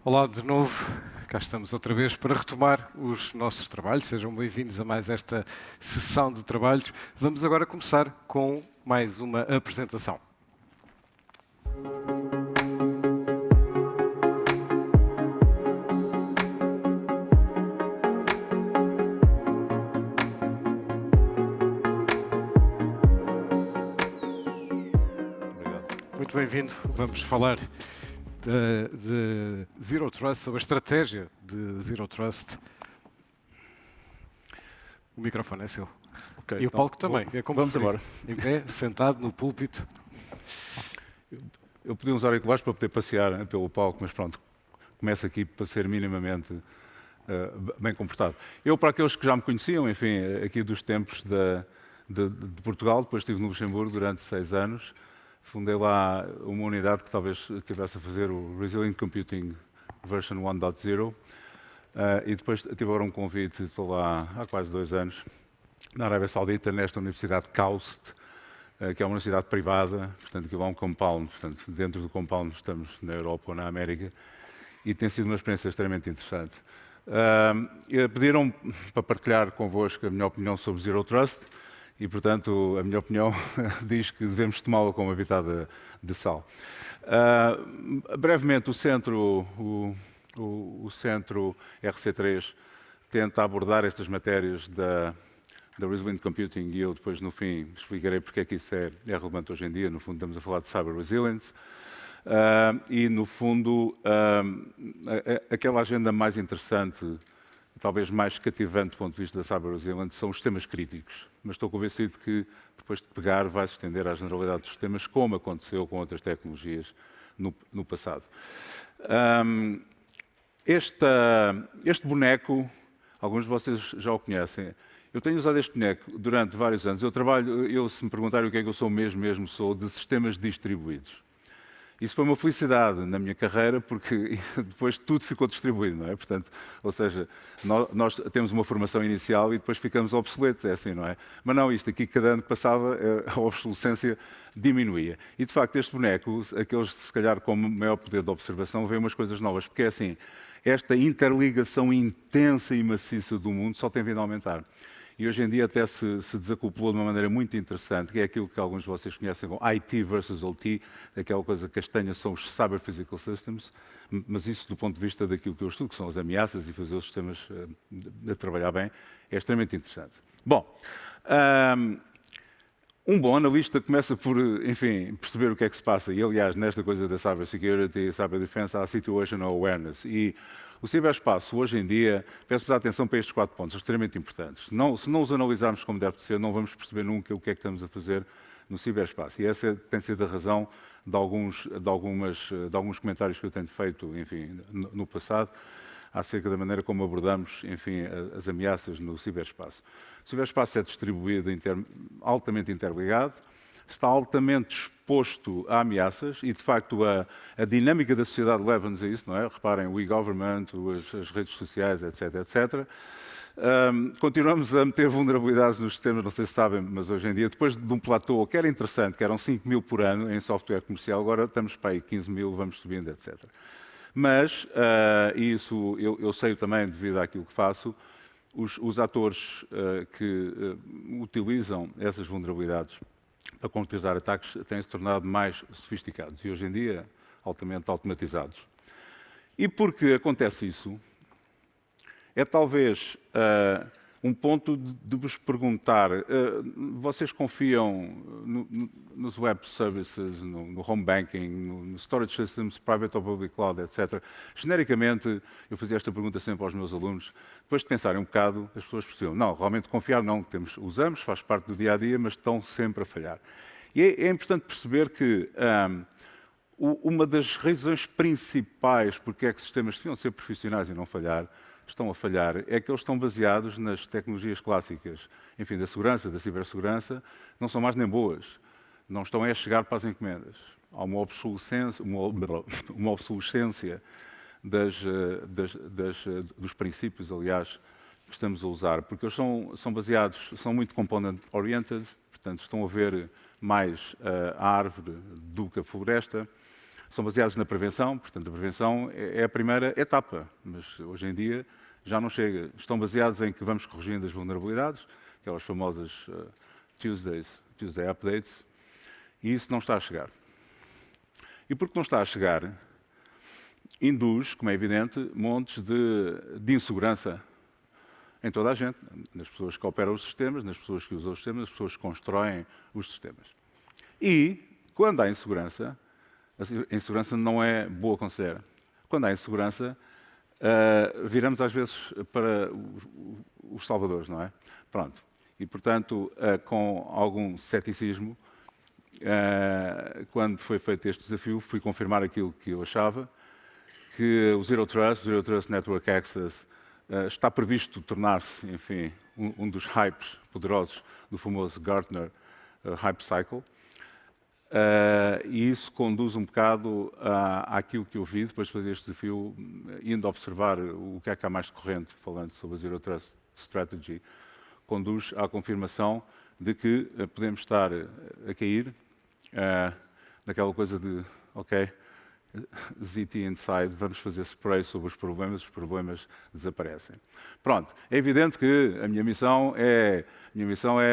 Olá de novo, cá estamos outra vez para retomar os nossos trabalhos. Sejam bem-vindos a mais esta sessão de trabalhos. Vamos agora começar com mais uma apresentação. Muito bem-vindo. Vamos falar de Zero Trust, sobre a estratégia de Zero Trust. O microfone é seu. Okay, E o palco também. É como vamos embora. Em pé, sentado no púlpito. Eu podia usar auriculares para poder passear pelo palco, mas pronto, começo aqui para ser minimamente bem comportado. Eu, para aqueles que já me conheciam, enfim, aqui dos tempos de Portugal, depois estive no Luxemburgo durante 6 anos, fundei lá uma unidade que talvez estivesse a fazer o Resilient Computing Version 1.0, e depois tive agora um convite, estou lá há quase 2 anos, na Arábia Saudita, nesta Universidade KAUST, que é uma universidade privada, portanto, que lá um compound, portanto, dentro do compound estamos na Europa ou na América, e tem sido uma experiência extremamente interessante. Pediram para partilhar convosco a minha opinião sobre Zero Trust, e, portanto, a minha opinião diz que devemos tomá-la com uma pitada de sal. Brevemente, o centro RC3 tenta abordar estas matérias da Resilient Computing, e eu depois, no fim, explicarei porque é que isso é relevante hoje em dia. No fundo, estamos a falar de Cyber Resilience. E, no fundo, aquela agenda mais interessante, talvez mais cativante do ponto de vista da Cyber Resilience, são os sistemas críticos. Mas estou convencido que, depois de pegar, vai se estender à generalidade dos sistemas, como aconteceu com outras tecnologias no passado. Este boneco, alguns de vocês já o conhecem. Eu tenho usado este boneco durante vários anos. Se me perguntarem o que é que eu sou mesmo sou de sistemas distribuídos. Isso foi uma felicidade na minha carreira, porque depois tudo ficou distribuído, não é? Portanto, ou seja, nós temos uma formação inicial e depois ficamos obsoletos, é assim, não é? Mas não, isto aqui, cada ano que passava, a obsolescência diminuía. E, de facto, este boneco, aqueles, se calhar, com maior poder de observação, veem umas coisas novas, porque é assim, esta interligação intensa e maciça do mundo só tem vindo a aumentar. E hoje em dia até se desacoplou de uma maneira muito interessante, que é aquilo que alguns de vocês conhecem como IT versus OT, aquela coisa castanha são os Cyber Physical Systems, mas isso do ponto de vista daquilo que eu estudo, que são as ameaças e fazer os sistemas a trabalhar bem, é extremamente interessante. Bom, um bom analista começa por, enfim, perceber o que é que se passa. E, aliás, nesta coisa da Cyber Security e Cyber Defense há Situational Awareness. E o ciberespaço, hoje em dia, peço-vos atenção para estes 4 pontos, extremamente importantes. Se não os analisarmos como deve ser, não vamos perceber nunca o que é que estamos a fazer no ciberespaço. E essa tem sido a razão de alguns comentários que eu tenho feito, enfim, no passado, acerca da maneira como abordamos, enfim, as ameaças no ciberespaço. O ciberespaço é distribuído, altamente interligado, está altamente exposto a ameaças e, de facto, a dinâmica da sociedade leva-nos a isso, não é? Reparem, o e-government, as redes sociais, etc, etc. Continuamos a meter vulnerabilidades nos sistemas, não sei se sabem, mas hoje em dia, depois de um platô que era interessante, que eram 5.000 por ano em software comercial, agora estamos para aí 15.000, vamos subindo, etc. Mas, isso eu sei também devido àquilo que faço, os atores que utilizam essas vulnerabilidades para concretizar ataques têm se tornado mais sofisticados e hoje em dia altamente automatizados. E porque acontece isso, é talvez um ponto de vos perguntar, vocês confiam nos web services, no home banking, no storage systems, private or public cloud, etc. Genericamente, eu fazia esta pergunta sempre aos meus alunos, depois de pensarem um bocado, as pessoas percebiam, não, realmente confiar não, usamos, faz parte do dia-a-dia, mas estão sempre a falhar. E é importante perceber que uma das razões principais porque é que sistemas deviam ser profissionais e não falhar, estão a falhar, é que eles estão baseados nas tecnologias clássicas, enfim, da segurança, da cibersegurança, não são mais nem boas. Não estão a chegar para as encomendas. Há uma obsolescência dos princípios, aliás, que estamos a usar, porque eles são baseados, são muito component-oriented, portanto, estão a ver mais a árvore do que a floresta, são baseados na prevenção, portanto, a prevenção é a primeira etapa, mas hoje em dia já não chega. Estão baseados em que vamos corrigindo as vulnerabilidades, aquelas famosas Tuesday Updates, e isso não está a chegar. E porque não está a chegar, induz, como é evidente, montes de insegurança em toda a gente, nas pessoas que operam os sistemas, nas pessoas que usam os sistemas, nas pessoas que constroem os sistemas. E, quando há insegurança, a insegurança não é boa conselheira. Quando há insegurança, viramos às vezes para os salvadores, não é? Pronto. E, portanto, com algum ceticismo, quando foi feito este desafio, fui confirmar aquilo que eu achava, que o Zero Trust Network Access, está previsto tornar-se, enfim, um dos hypes poderosos do famoso Gartner Hype Cycle. E isso conduz um bocado àquilo que eu vi depois de fazer este desafio, indo observar o que é que há mais de corrente, falando sobre a Zero Trust Strategy, conduz à confirmação de que podemos estar a cair naquela coisa de, ok, ZT inside, vamos fazer spray sobre os problemas desaparecem. Pronto, é evidente que a minha missão é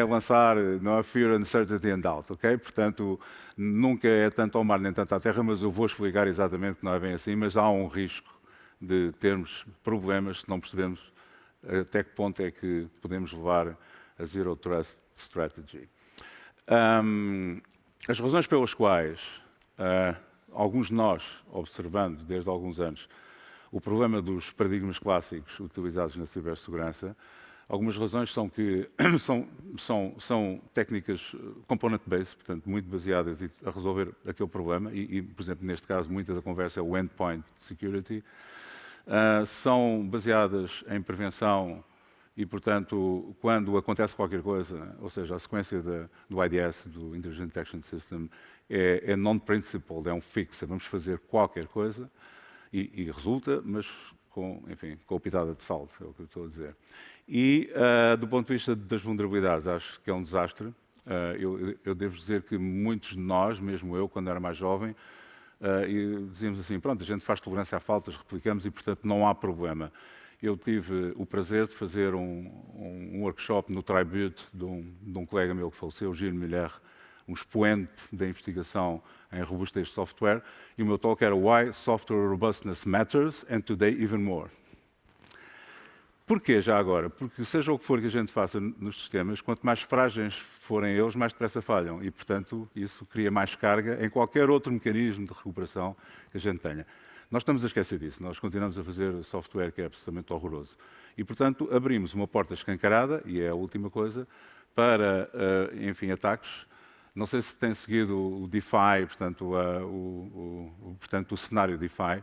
lançar no Fear, Uncertainty and Doubt, ok? Portanto, nunca é tanto ao mar nem tanto à terra, mas eu vou explicar exatamente que não é bem assim, mas há um risco de termos problemas se não percebemos até que ponto é que podemos levar a Zero Trust Strategy. As razões pelas quais alguns de nós, observando desde há alguns anos o problema dos paradigmas clássicos utilizados na cibersegurança, algumas razões são que são técnicas component-based, portanto, muito baseadas a resolver aquele problema, e, por exemplo, neste caso, muita da conversa é o endpoint security, são baseadas em prevenção e, portanto, quando acontece qualquer coisa, ou seja, a sequência do IDS, do Intelligent Detection System, é non-principled, é um fix, vamos fazer qualquer coisa e resulta, mas com a pitada de salto, é o que eu estou a dizer. E, do ponto de vista das vulnerabilidades, acho que é um desastre. Eu devo dizer que muitos de nós, mesmo eu, quando era mais jovem, dizíamos assim, pronto, a gente faz tolerância a faltas, replicamos e, portanto, não há problema. Eu tive o prazer de fazer um workshop no Tribute de um colega meu que faleceu, Gilles Muller, um expoente da investigação em robustez de software, e o meu talk era Why Software Robustness Matters and Today Even More. Porquê já agora? Porque seja o que for que a gente faça nos sistemas, quanto mais frágeis forem eles, mais depressa falham. E, portanto, isso cria mais carga em qualquer outro mecanismo de recuperação que a gente tenha. Nós estamos a esquecer disso. Nós continuamos a fazer software que é absolutamente horroroso. E, portanto, abrimos uma porta escancarada, e é a última coisa, para, ataques. Não sei se tem seguido o DeFi, portanto, o cenário DeFi.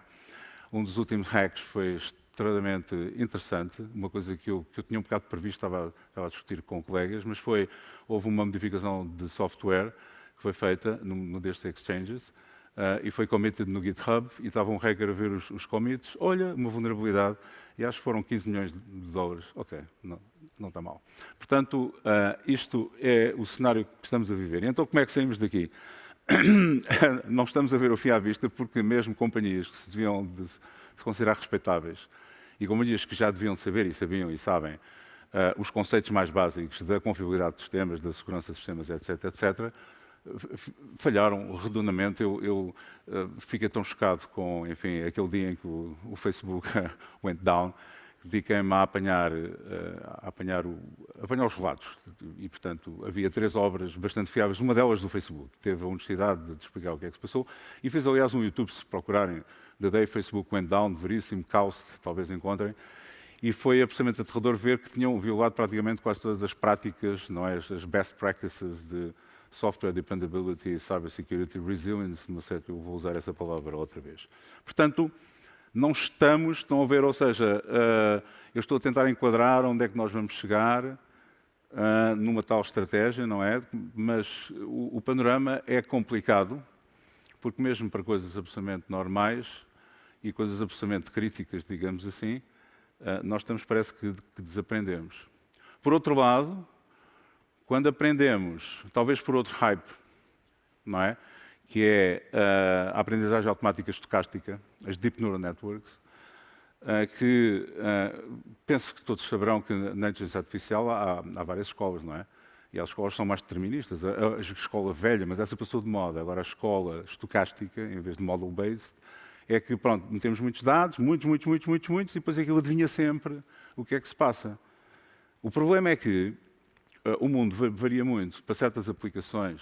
Um dos últimos hacks foi extremamente interessante, uma coisa que eu tinha um bocado previsto, estava a discutir com colegas, mas houve uma modificação de software que foi feita num destes exchanges e foi committed no GitHub e estava um hacker a ver os commits, olha, uma vulnerabilidade, e acho que foram 15 milhões de dólares. Ok, não está mal. Portanto, isto é o cenário que estamos a viver. E então, como é que saímos daqui? Não estamos a ver o fim à vista, porque mesmo companhias que se deviam de se considerar respeitáveis e companhias que já deviam saber e sabiam e sabem os conceitos mais básicos da confiabilidade de sistemas, da segurança de sistemas, etc., falharam redondamente. Eu fiquei tão chocado com, aquele dia em que o Facebook went down, que dediquei-me a apanhar os relatos. E, portanto, havia 3 obras bastante fiáveis, uma delas do Facebook, teve a honestidade de explicar o que é que se passou, e fiz, aliás, um YouTube, se procurarem, The Day Facebook Went Down, veríssimo, caos, talvez encontrem, e foi absolutamente aterrador ver que tinham violado praticamente quase todas as práticas, não é, as best practices de software dependability, cybersecurity, resilience, não sei, eu vou usar essa palavra outra vez. Portanto, estão a ver, ou seja, eu estou a tentar enquadrar onde é que nós vamos chegar numa tal estratégia, não é? Mas o panorama é complicado, porque mesmo para coisas absolutamente normais e coisas absolutamente críticas, digamos assim, nós parece que desaprendemos. Por outro lado, quando aprendemos, talvez por outro hype, não é? que é a aprendizagem automática estocástica, as Deep Neural Networks, que penso que todos saberão que na inteligência artificial há várias escolas, não é? E as escolas são mais deterministas. A escola velha, mas essa passou de moda. Agora a escola estocástica, em vez de model-based, é que, pronto, metemos muitos dados, muitos, e depois aquilo adivinha sempre o que é que se passa. O problema é que o mundo varia muito. Para certas aplicações,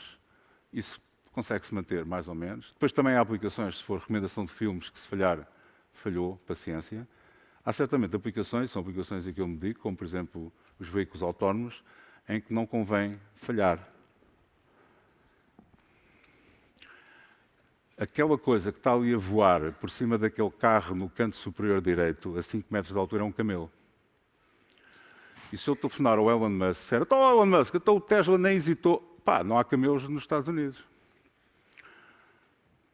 isso consegue-se manter, mais ou menos. Depois também há aplicações, se for recomendação de filmes, que se falhar, falhou, paciência. Há certamente aplicações, são aplicações em que eu me dedico, como, por exemplo, os veículos autónomos, em que não convém falhar. Aquela coisa que está ali a voar por cima daquele carro no canto superior direito, a 5 metros de altura, é um camelo. E se eu telefonar ao Elon Musk, disser, então Elon Musk, então o Tesla nem hesitou. Pá, não há camelos nos Estados Unidos.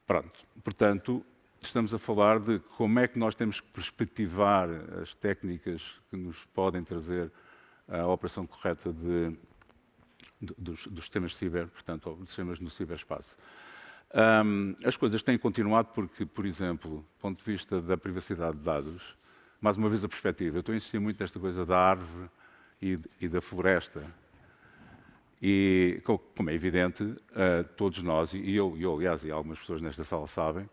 Pronto. Portanto, estamos a falar de como é que nós temos que perspectivar as técnicas que nos podem trazer a operação correta dos sistemas ciber, portanto, dos sistemas no ciberespaço. As coisas têm continuado porque, por exemplo, do ponto de vista da privacidade de dados, mais uma vez a perspectiva, eu estou a insistir muito nesta coisa da árvore e da floresta. E, como é evidente, todos nós, e eu, aliás, e algumas pessoas nesta sala sabem,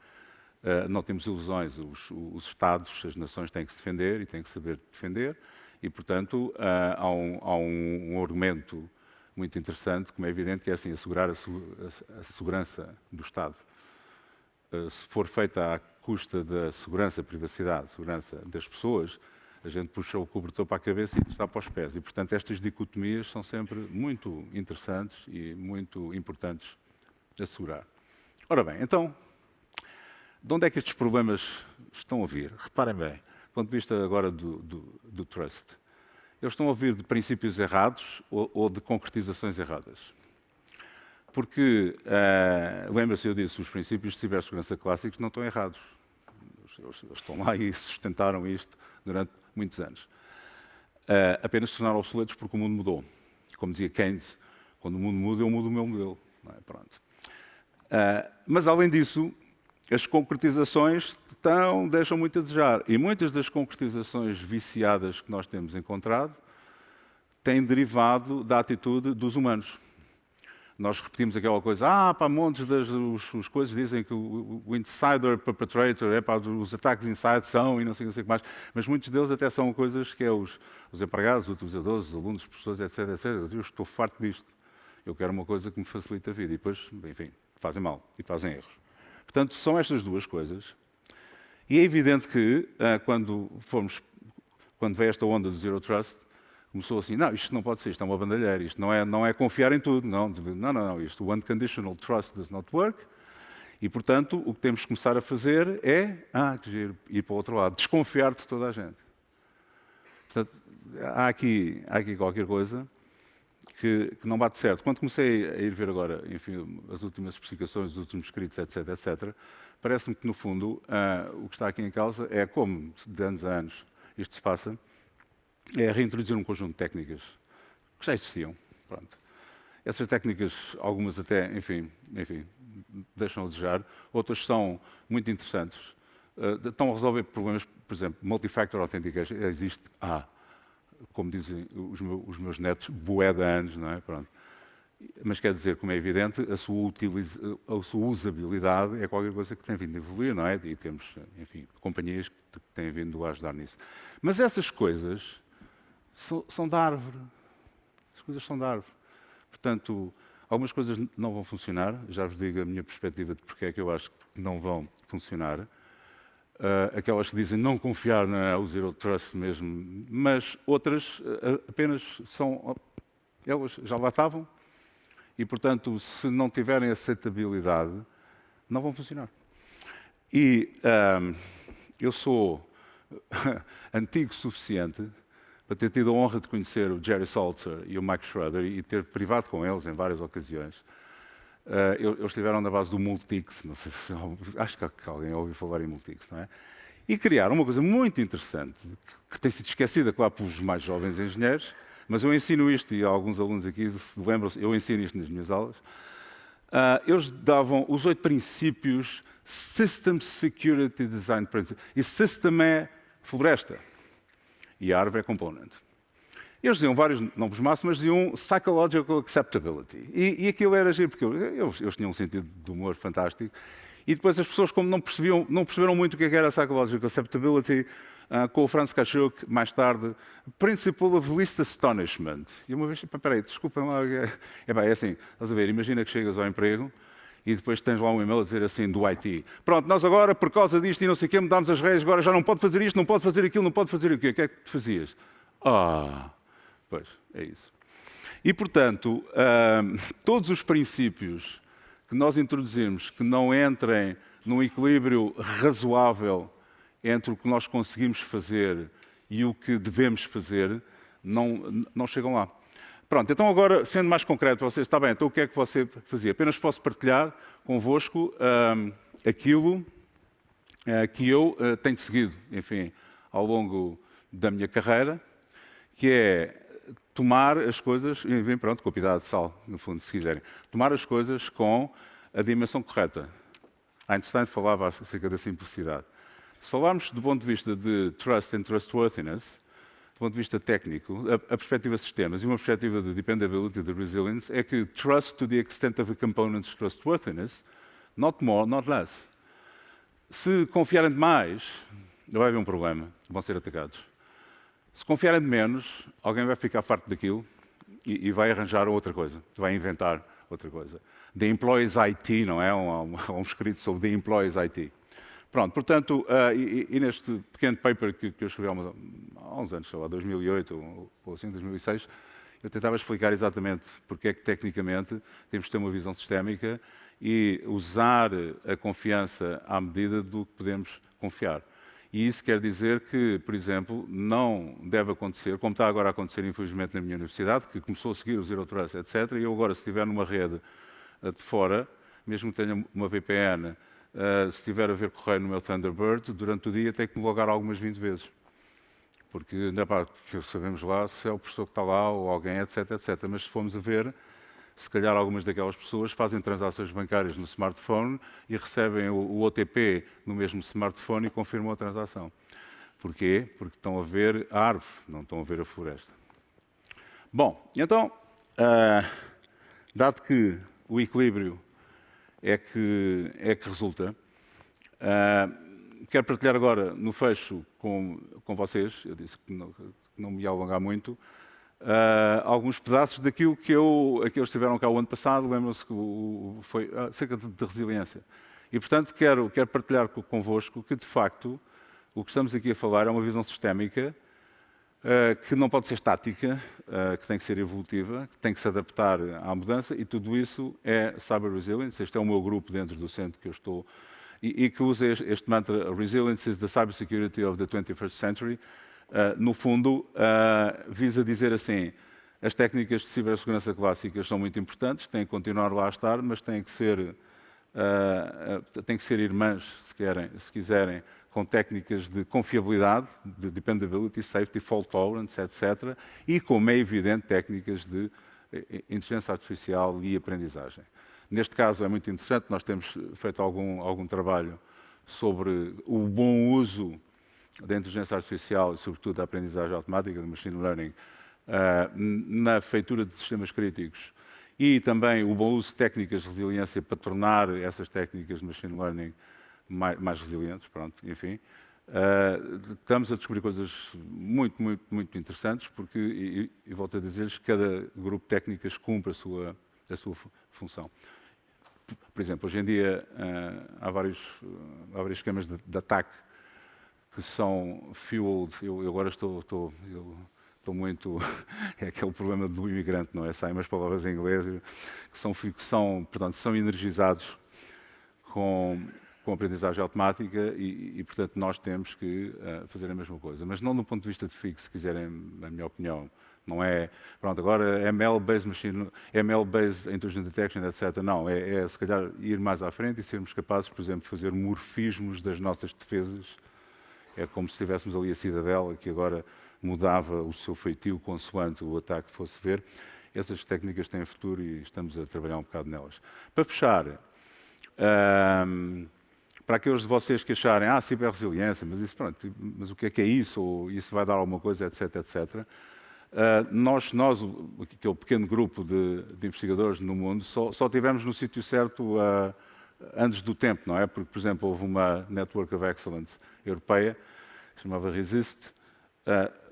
não temos ilusões. Os Estados, as nações têm que se defender e têm que saber defender, e, portanto, há um argumento muito interessante, como é evidente, que é assim, assegurar a segurança do Estado. Se for feita à custa da segurança, privacidade, segurança das pessoas, a gente puxa o cobertor para a cabeça e está para os pés. E, portanto, estas dicotomias são sempre muito interessantes e muito importantes de assegurar. Ora bem, então, de onde é que estes problemas estão a vir? Reparem bem, do ponto de vista agora do trust. Eles estão a vir de princípios errados ou de concretizações erradas. Porque, lembra-se, eu disse, os princípios de cibersegurança clássicos não estão errados. Eles estão lá e sustentaram isto durante muitos anos. Apenas se tornaram obsoletos porque o mundo mudou. Como dizia Keynes, quando o mundo muda, eu mudo o meu modelo. Não é? Pronto. Mas, além disso, as concretizações deixam muito a desejar. E muitas das concretizações viciadas que nós temos encontrado têm derivado da atitude dos humanos. Nós repetimos aquela coisa, para montes das coisas dizem que o insider perpetrator, os ataques inside são e não sei o que mais, mas muitos deles até são coisas que é os empregados, os utilizadores, os alunos, os professores, etc. Eu estou farto disto. Eu quero uma coisa que me facilite a vida. E depois, enfim, fazem mal e fazem erros. Portanto, são estas duas coisas. E é evidente que, quando veio esta onda do Zero Trust, começou assim, não, isto não pode ser, isto é uma bandalheira, isto não é confiar em tudo, não, isto, o unconditional trust does not work, e, portanto, o que temos que começar a fazer é, que giro, ir para o outro lado, desconfiar de toda a gente. Portanto, há aqui qualquer coisa que não bate certo. Quando comecei a ir ver agora, enfim, as últimas especificações, os últimos escritos, etc., parece-me que, no fundo, o que está aqui em causa é como, de anos a anos, isto se passa, é reintroduzir um conjunto de técnicas que já existiam. Pronto. Essas técnicas, algumas até, enfim, deixam a desejar, outras são muito interessantes, estão a resolver problemas, por exemplo, multi-factor authentication, existe como dizem os meus netos, bué de anos, não é? Pronto. Mas quer dizer, como é evidente, a sua usabilidade é qualquer coisa que tem vindo a evoluir, não é? E temos, enfim, companhias que têm vindo a ajudar nisso. Mas essas coisas são da árvore. As coisas são da árvore. Portanto, algumas coisas não vão funcionar. Já vos digo a minha perspectiva de porque é que eu acho que não vão funcionar. Aquelas que dizem não confiar no Zero Trust mesmo, mas outras apenas são... Elas já lá estavam e, portanto, se não tiverem aceitabilidade, não vão funcionar. E eu sou antigo o suficiente para ter tido a honra de conhecer o Jerry Salter e o Mike Schroeder e ter privado com eles em várias ocasiões. Eles estiveram na base do Multics, não sei se, acho que alguém ouviu falar em Multics, não é? E criaram uma coisa muito interessante, que tem sido esquecida, claro, pelos mais jovens engenheiros, mas eu ensino isto, e alguns alunos aqui se lembram-se, eu ensino isto nas minhas aulas, eles davam os 8 princípios System Security Design Principles. E System é floresta e a árvore é component. Eles diziam vários nomes máximos, mas diziam Psychological Acceptability. E aquilo era giro, porque eles tinham um sentido de humor fantástico. E depois as pessoas, como não perceberam muito o que era Psychological Acceptability, com o Franz Kashuk, mais tarde, Principle of Least Astonishment. E uma vez, peraí, desculpem lá, é assim, estás a ver, imagina que chegas ao emprego e depois tens lá um e-mail a dizer assim, do IT. Pronto, nós agora, por causa disto e não sei o quê, mudámos as regras, agora já não pode fazer isto, não pode fazer aquilo, não pode fazer aquilo. O que é que tu fazias? Pois, é isso. E, portanto, todos os princípios que nós introduzimos que não entrem num equilíbrio razoável entre o que nós conseguimos fazer e o que devemos fazer, não chegam lá. Pronto, então agora, sendo mais concreto para vocês, está bem, então o que é que você fazia? Apenas posso partilhar convosco aquilo que eu tenho seguido, enfim, ao longo da minha carreira, que é tomar as coisas, enfim, pronto, com a pitada de sal, no fundo, se quiserem, tomar as coisas com a dimensão correta. Einstein falava acerca da simplicidade. Se falarmos do ponto de vista de trust and trustworthiness, do ponto de vista técnico, a perspectiva de sistemas e uma perspectiva de dependability, de resilience, é que trust to the extent of a component's trustworthiness, not more, not less. Se confiarem demais, vai haver um problema, vão ser atacados. Se confiarem de menos, alguém vai ficar farto daquilo e vai arranjar outra coisa, vai inventar outra coisa. The Employees IT, não é? Um escrito sobre The Employees IT. Pronto, portanto, e neste pequeno paper que eu escrevi há uns anos, sei lá, 2008 ou assim, 2006, eu tentava explicar exatamente porque é que, tecnicamente, temos que ter uma visão sistémica e usar a confiança à medida do que podemos confiar. E isso quer dizer que, por exemplo, não deve acontecer, como está agora a acontecer, infelizmente, na minha universidade, que começou a seguir o Zero Trust, etc. E eu agora, se estiver numa rede de fora, mesmo que tenha uma VPN, se estiver a ver correio no meu Thunderbird, durante o dia tenho que me logar algumas 20 vezes. Porque que sabemos lá se é o professor que está lá ou alguém, etc, etc. Mas se formos a ver, se calhar algumas daquelas pessoas fazem transações bancárias no smartphone e recebem o OTP no mesmo smartphone e confirmam a transação. Porquê? Porque estão a ver a árvore, não estão a ver a floresta. Bom, então, dado que o equilíbrio é que resulta, quero partilhar agora, no fecho, com vocês, eu disse que não me ia alongar muito, alguns pedaços daquilo que eles estiveram cá o ano passado, lembram-se que foi acerca de resiliência. E, portanto, quero partilhar convosco que, de facto, o que estamos aqui a falar é uma visão sistémica que não pode ser estática, que tem que ser evolutiva, que tem que se adaptar à mudança, e tudo isso é Cyber Resilience. Este é o meu grupo dentro do centro que eu estou, e que usa este mantra, Resilience is the Cybersecurity of the 21st Century. No fundo, visa dizer assim, as técnicas de cibersegurança clássicas são muito importantes, têm que continuar lá a estar, mas têm que ser irmãs, se quiserem, com técnicas de confiabilidade, de dependability, safety, fault tolerance, etc. E, como é evidente, técnicas de inteligência artificial e aprendizagem. Neste caso é muito interessante, nós temos feito algum trabalho sobre o bom uso da inteligência artificial e, sobretudo, da aprendizagem automática, do machine learning, na feitura de sistemas críticos e também o bom uso de técnicas de resiliência para tornar essas técnicas de machine learning mais resilientes, pronto, enfim. Estamos a descobrir coisas muito, muito, muito interessantes, porque, e volto a dizer-lhes, cada grupo de técnicas cumpre a sua função. Por exemplo, hoje em dia há vários esquemas de ataque que são fueled. Eu agora estou muito... É aquele problema do imigrante, não é? Saem umas palavras em inglês portanto, são energizados com aprendizagem automática e, portanto, nós temos que fazer a mesma coisa. Mas não do ponto de vista de FIG, se quiserem, na minha opinião. Não é, pronto, agora ML-based Intrusion Detection, etc. Não, é se calhar ir mais à frente e sermos capazes, por exemplo, de fazer morfismos das nossas defesas. É como se tivéssemos ali a cidadela, que agora mudava o seu feitio consoante o ataque fosse ver. essas técnicas têm futuro e estamos a trabalhar um bocado nelas. Para fechar, para aqueles de vocês que acharem, ciberresiliência, mas isso, pronto, mas o que é isso? Ou isso vai dar alguma coisa, etc, etc. Nós, aquele pequeno grupo de investigadores no mundo, só tivemos no sítio certo antes do tempo, não é? Porque, por exemplo, houve uma Network of Excellence europeia, que se chamava RESIST,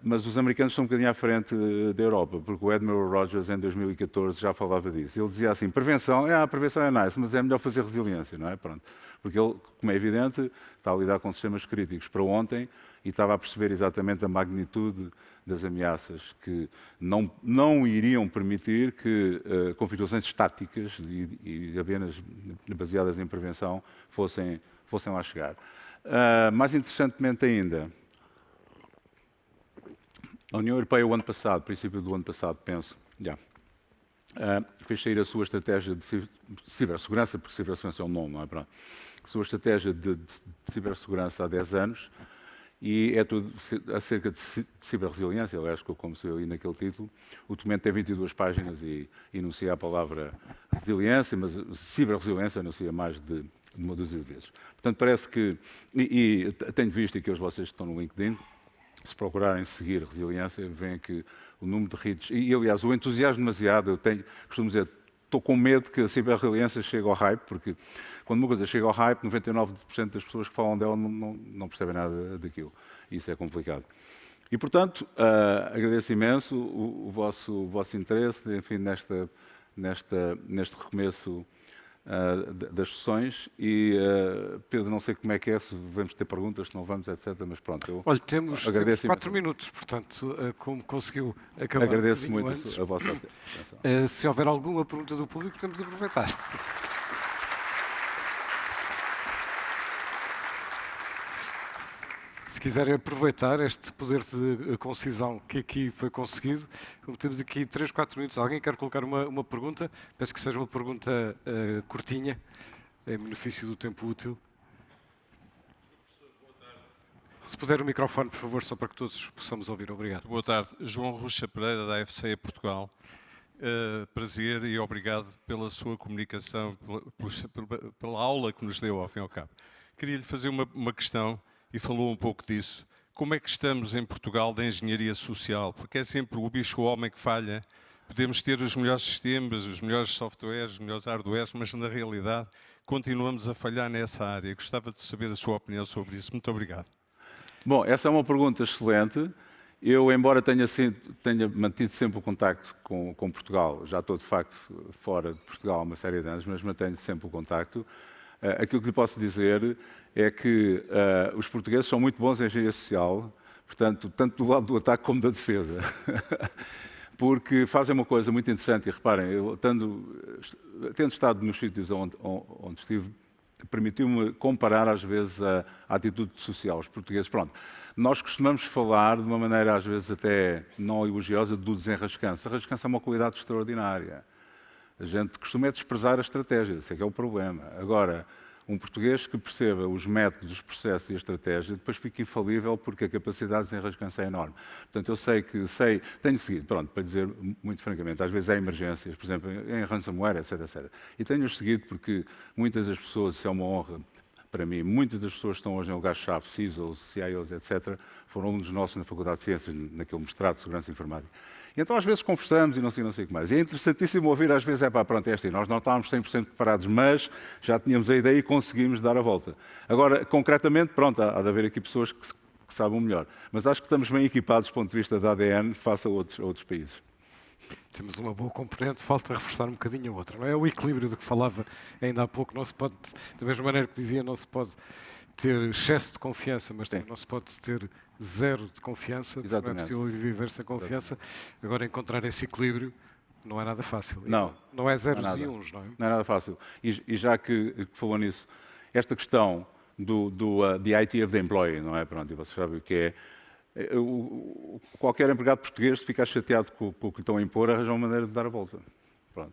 mas os americanos são um bocadinho à frente da Europa, porque o Admiral Rogers, em 2014, já falava disso. Ele dizia assim, a prevenção é nice, mas é melhor fazer resiliência, não é? Pronto. Porque ele, como é evidente, está a lidar com sistemas críticos para ontem e estava a perceber exatamente a magnitude das ameaças que não iriam permitir que configurações estáticas e apenas baseadas em prevenção fossem lá chegar. Mais interessantemente ainda, a União Europeia, o ano passado, princípio do ano passado, penso, fez sair a sua estratégia de cibersegurança, porque cibersegurança é um nome, não é? Pronto. A sua estratégia de cibersegurança há 10 anos, e é tudo acerca de ciberresiliência, aliás, como se vê ali naquele título. O documento tem 22 páginas e enuncia a palavra resiliência, mas ciberresiliência enuncia mais de uma dúzia de vezes. Portanto, parece que, e tenho visto aqui os vocês que estão no LinkedIn, se procurarem seguir resiliência, veem que o número de hits, e aliás, o entusiasmo demasiado, costumo dizer, estou com medo que a ciberresiliência chegue ao hype, porque quando uma coisa chega ao hype, 99% das pessoas que falam dela não percebem nada daquilo. Isso é complicado. E, portanto, agradeço imenso o vosso interesse, enfim, neste recomeço das sessões. E, Pedro, não sei como é que é, se vamos ter perguntas, se não vamos, etc. Mas pronto, Olha, temos 4 minutos, portanto, como conseguiu acabar. Agradeço muito a vossa atenção. Se houver alguma pergunta do público, podemos aproveitar. Se quiserem aproveitar este poder de concisão que aqui foi conseguido, temos aqui 3, 4 minutos. Alguém quer colocar uma pergunta? Peço que seja uma pergunta curtinha, em benefício do tempo útil. Se puder o microfone, por favor, só para que todos possamos ouvir. Obrigado. Boa tarde. João Rocha Pereira, da AFC Portugal. Prazer e obrigado pela sua comunicação, pela aula que nos deu, ao fim e ao cabo. Queria-lhe fazer uma questão, e falou um pouco disso. Como é que estamos em Portugal da engenharia social? Porque é sempre o bicho-homem que falha. Podemos ter os melhores sistemas, os melhores softwares, os melhores hardwares, mas na realidade continuamos a falhar nessa área. Gostava de saber a sua opinião sobre isso. Muito obrigado. Bom, essa é uma pergunta excelente. Eu, embora tenha mantido sempre o contacto com Portugal, já estou de facto fora de Portugal há uma série de anos, mas mantenho sempre o contacto. Aquilo que lhe posso dizer é que os portugueses são muito bons em engenharia social, portanto, tanto do lado do ataque como da defesa. Porque fazem uma coisa muito interessante, e reparem, eu tendo estado nos sítios onde estive, permitiu-me comparar às vezes a atitude social. Os portugueses, pronto, nós costumamos falar de uma maneira às vezes até não elogiosa do desenrascanço. O desenrascanço é uma qualidade extraordinária. A gente costuma desprezar a estratégia, esse é que é o problema. Agora, um português que perceba os métodos, os processos e a estratégia, depois fica infalível porque a capacidade de desenrascança é enorme. Portanto, eu tenho seguido, pronto, para dizer muito francamente, às vezes há emergências, por exemplo, em ransomware, etc, etc. E tenho-os seguido porque muitas das pessoas, isso é uma honra para mim, muitas das pessoas que estão hoje em lugares-chave, CISOs, CIOs, etc., foram alunos nossos na Faculdade de Ciências, naquele mestrado de Segurança Informática. E então, às vezes, conversamos e não sei o que mais. E é interessantíssimo ouvir, às vezes, pronto, é assim, nós não estávamos 100% preparados, mas já tínhamos a ideia e conseguimos dar a volta. Agora, concretamente, pronto, há de haver aqui pessoas que sabem melhor. Mas acho que estamos bem equipados do ponto de vista da ADN face a outros países. Temos uma boa componente, falta reforçar um bocadinho a outra. Não é o equilíbrio do que falava ainda há pouco. Não se pode, da mesma maneira que dizia, não se pode ter excesso de confiança, mas também não se pode ter zero de confiança. Não é possível viver sem confiança. Agora, encontrar esse equilíbrio não é nada fácil. Não é zeros e uns, não é? Não é nada fácil. E já que falou nisso, esta questão the IT of the employee, não é? Pronto, e vocês sabem o que é. Qualquer empregado português, se ficar chateado com o que lhe estão a impor, arranja uma maneira de dar a volta. Pronto.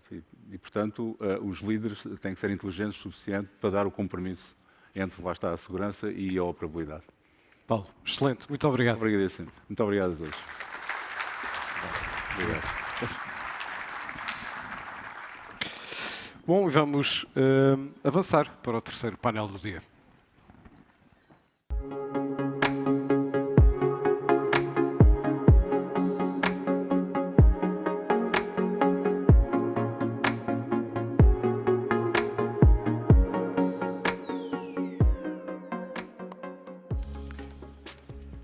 E, portanto, os líderes têm que ser inteligentes o suficiente para dar o compromisso entre, lá está, a segurança e a operabilidade. Paulo, excelente. Muito obrigado. Obrigadíssimo. Muito obrigado a todos. Obrigado. Bom, e vamos avançar para o terceiro painel do dia.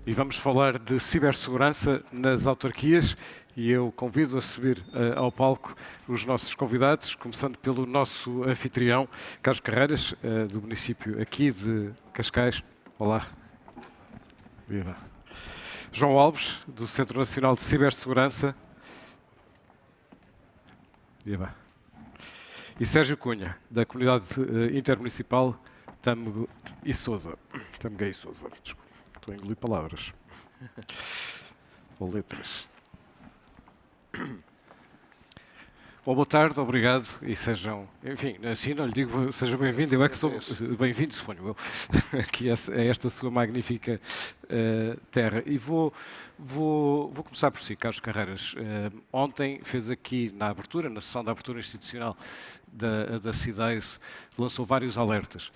E vamos falar de cibersegurança nas autarquias e eu convido a subir ao palco os nossos convidados, começando pelo nosso anfitrião, Carlos Carreiras, do município aqui de Cascais. Olá. Viva. João Alves, do Centro Nacional de Cibersegurança. Viva. E Sérgio Cunha, da Comunidade Intermunicipal Tâmega e Sousa. Tâmega e Sousa, desculpa. Estou a engolir palavras. Ou letras. Bom, boa tarde, obrigado e sejam, enfim, assim não lhe digo, seja bem-vindo, eu é que sou bem-vindo, suponho eu, aqui a esta sua magnífica terra. E vou começar por si, Carlos Carreiras. Ontem fez aqui na abertura, na sessão da abertura institucional da CIDEIS, lançou vários alertas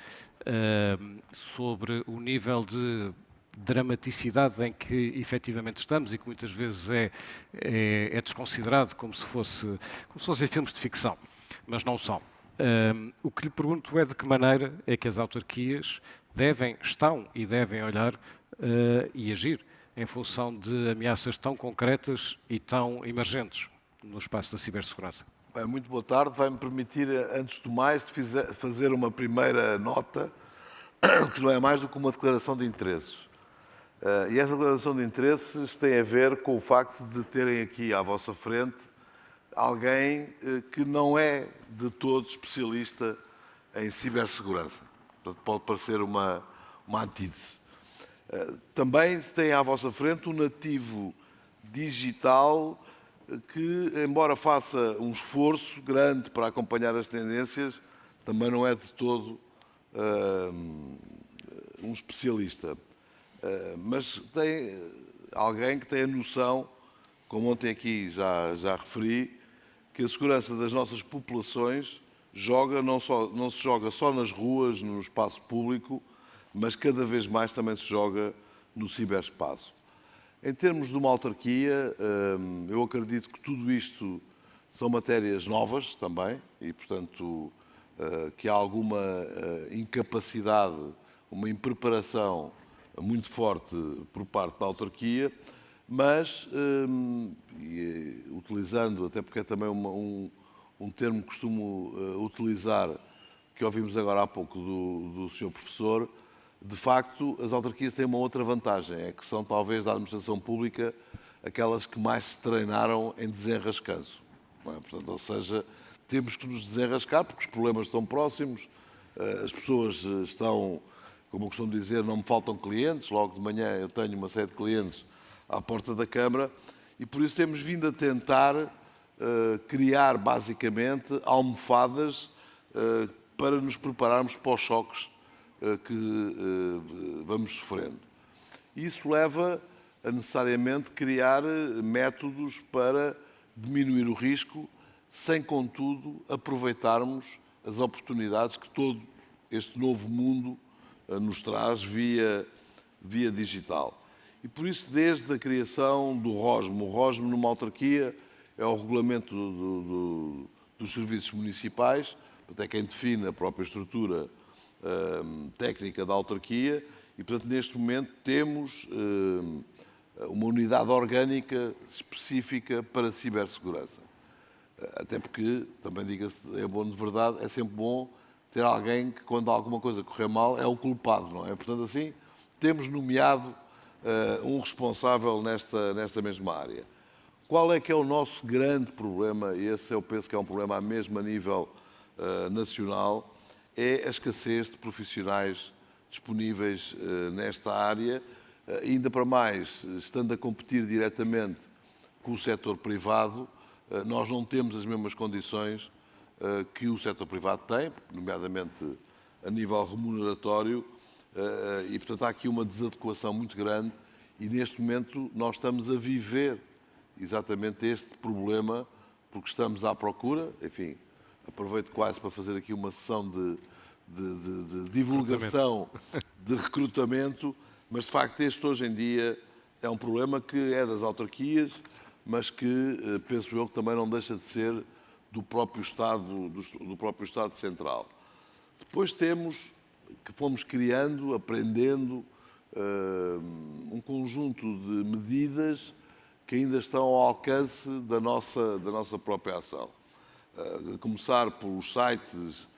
sobre o nível de dramaticidade em que efetivamente estamos e que muitas vezes é desconsiderado como se fossem filmes de ficção, mas não são. O que lhe pergunto é de que maneira é que as autarquias estão e devem olhar e agir em função de ameaças tão concretas e tão emergentes no espaço da cibersegurança. Bem, muito boa tarde. Vai-me permitir, antes de mais, fazer uma primeira nota, que não é mais do que uma declaração de interesses. E essa declaração de interesses tem a ver com o facto de terem aqui à vossa frente alguém que não é de todo especialista em cibersegurança. Portanto, pode parecer uma antítese. Também se tem à vossa frente um nativo digital que, embora faça um esforço grande para acompanhar as tendências, também não é de todo um especialista. Mas tem alguém que tem a noção, como ontem aqui já referi, que a segurança das nossas populações não se joga só nas ruas, no espaço público, mas cada vez mais também se joga no ciberespaço. Em termos de uma autarquia, eu acredito que tudo isto são matérias novas também e, portanto, que há alguma incapacidade, uma impreparação muito forte por parte da autarquia, mas, utilizando, até porque é também um termo que costumo utilizar, que ouvimos agora há pouco do Sr. Professor, de facto, as autarquias têm uma outra vantagem, é que são talvez da administração pública aquelas que mais se treinaram em desenrascanço. Não é? Portanto, ou seja, temos que nos desenrascar porque os problemas estão próximos, as pessoas estão, como eu costumo dizer, não me faltam clientes, logo de manhã eu tenho uma série de clientes à porta da Câmara e por isso temos vindo a tentar criar basicamente almofadas para nos prepararmos para os choques que vamos sofrendo. Isso leva a necessariamente criar métodos para diminuir o risco, sem contudo aproveitarmos as oportunidades que todo este novo mundo nos traz via digital. E por isso, desde a criação do ROSM, o ROSM numa autarquia é o regulamento dos serviços municipais, até quem define a própria estrutura técnica da autarquia e, portanto, neste momento temos uma unidade orgânica específica para cibersegurança. Até porque, também diga-se, é bom de verdade, é sempre bom ter alguém que, quando alguma coisa correr mal, é o culpado, não é? Portanto, assim, temos nomeado um responsável nesta mesma área. Qual é que é o nosso grande problema? E esse eu penso que é um problema mesmo a nível nacional, é a escassez de profissionais disponíveis nesta área, ainda para mais, estando a competir diretamente com o setor privado, nós não temos as mesmas condições que o setor privado tem, nomeadamente a nível remuneratório, e portanto há aqui uma desadequação muito grande e neste momento nós estamos a viver exatamente este problema porque estamos à procura, enfim, aproveito quase para fazer aqui uma sessão de divulgação, de recrutamento, mas de facto este hoje em dia é um problema que é das autarquias, mas que penso eu que também não deixa de ser do próprio Estado Central. Depois temos que fomos criando, aprendendo, um conjunto de medidas que ainda estão ao alcance da nossa própria ação. A começar pelos sites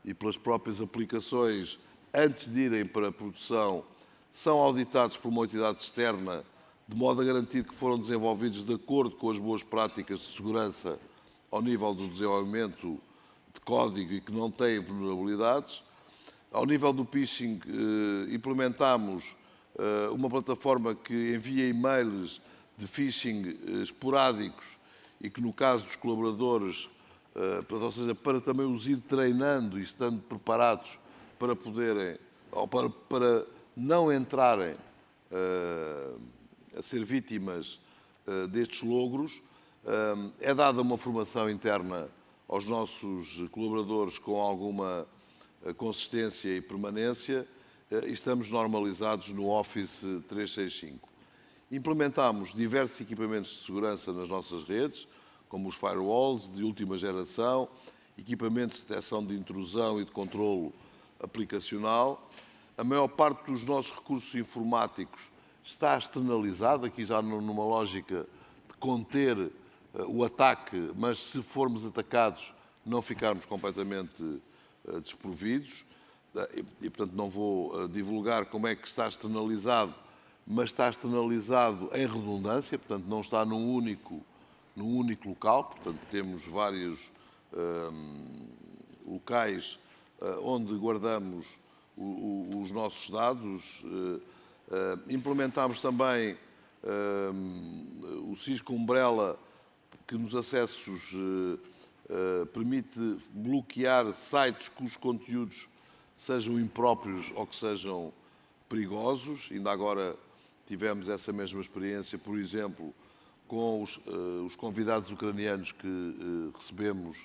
e pelas próprias aplicações, antes de irem para a produção, são auditados por uma entidade externa, de modo a garantir que foram desenvolvidos de acordo com as boas práticas de segurança ao nível do desenvolvimento de código e que não têm vulnerabilidades. Ao nível do phishing, implementamos uma plataforma que envia e-mails de phishing esporádicos e que, no caso dos colaboradores, ou seja, para também os ir treinando e estando preparados para poderem, ou para não entrarem a ser vítimas destes logros, é dada uma formação interna aos nossos colaboradores com alguma consistência e permanência e estamos normalizados no Office 365. Implementámos diversos equipamentos de segurança nas nossas redes, como os firewalls de última geração, equipamentos de detecção de intrusão e de controlo aplicacional. A maior parte dos nossos recursos informáticos está externalizado, aqui já numa lógica de conter o ataque, mas se formos atacados, não ficarmos completamente desprovidos. E, portanto, não vou divulgar como é que está externalizado, mas está externalizado em redundância, portanto, não está num único local. Portanto, temos vários locais onde guardamos os nossos dados. Implementámos também o Cisco Umbrella, que nos acessos permite bloquear sites cujos conteúdos sejam impróprios ou que sejam perigosos. Ainda agora tivemos essa mesma experiência, por exemplo, com os convidados ucranianos que recebemos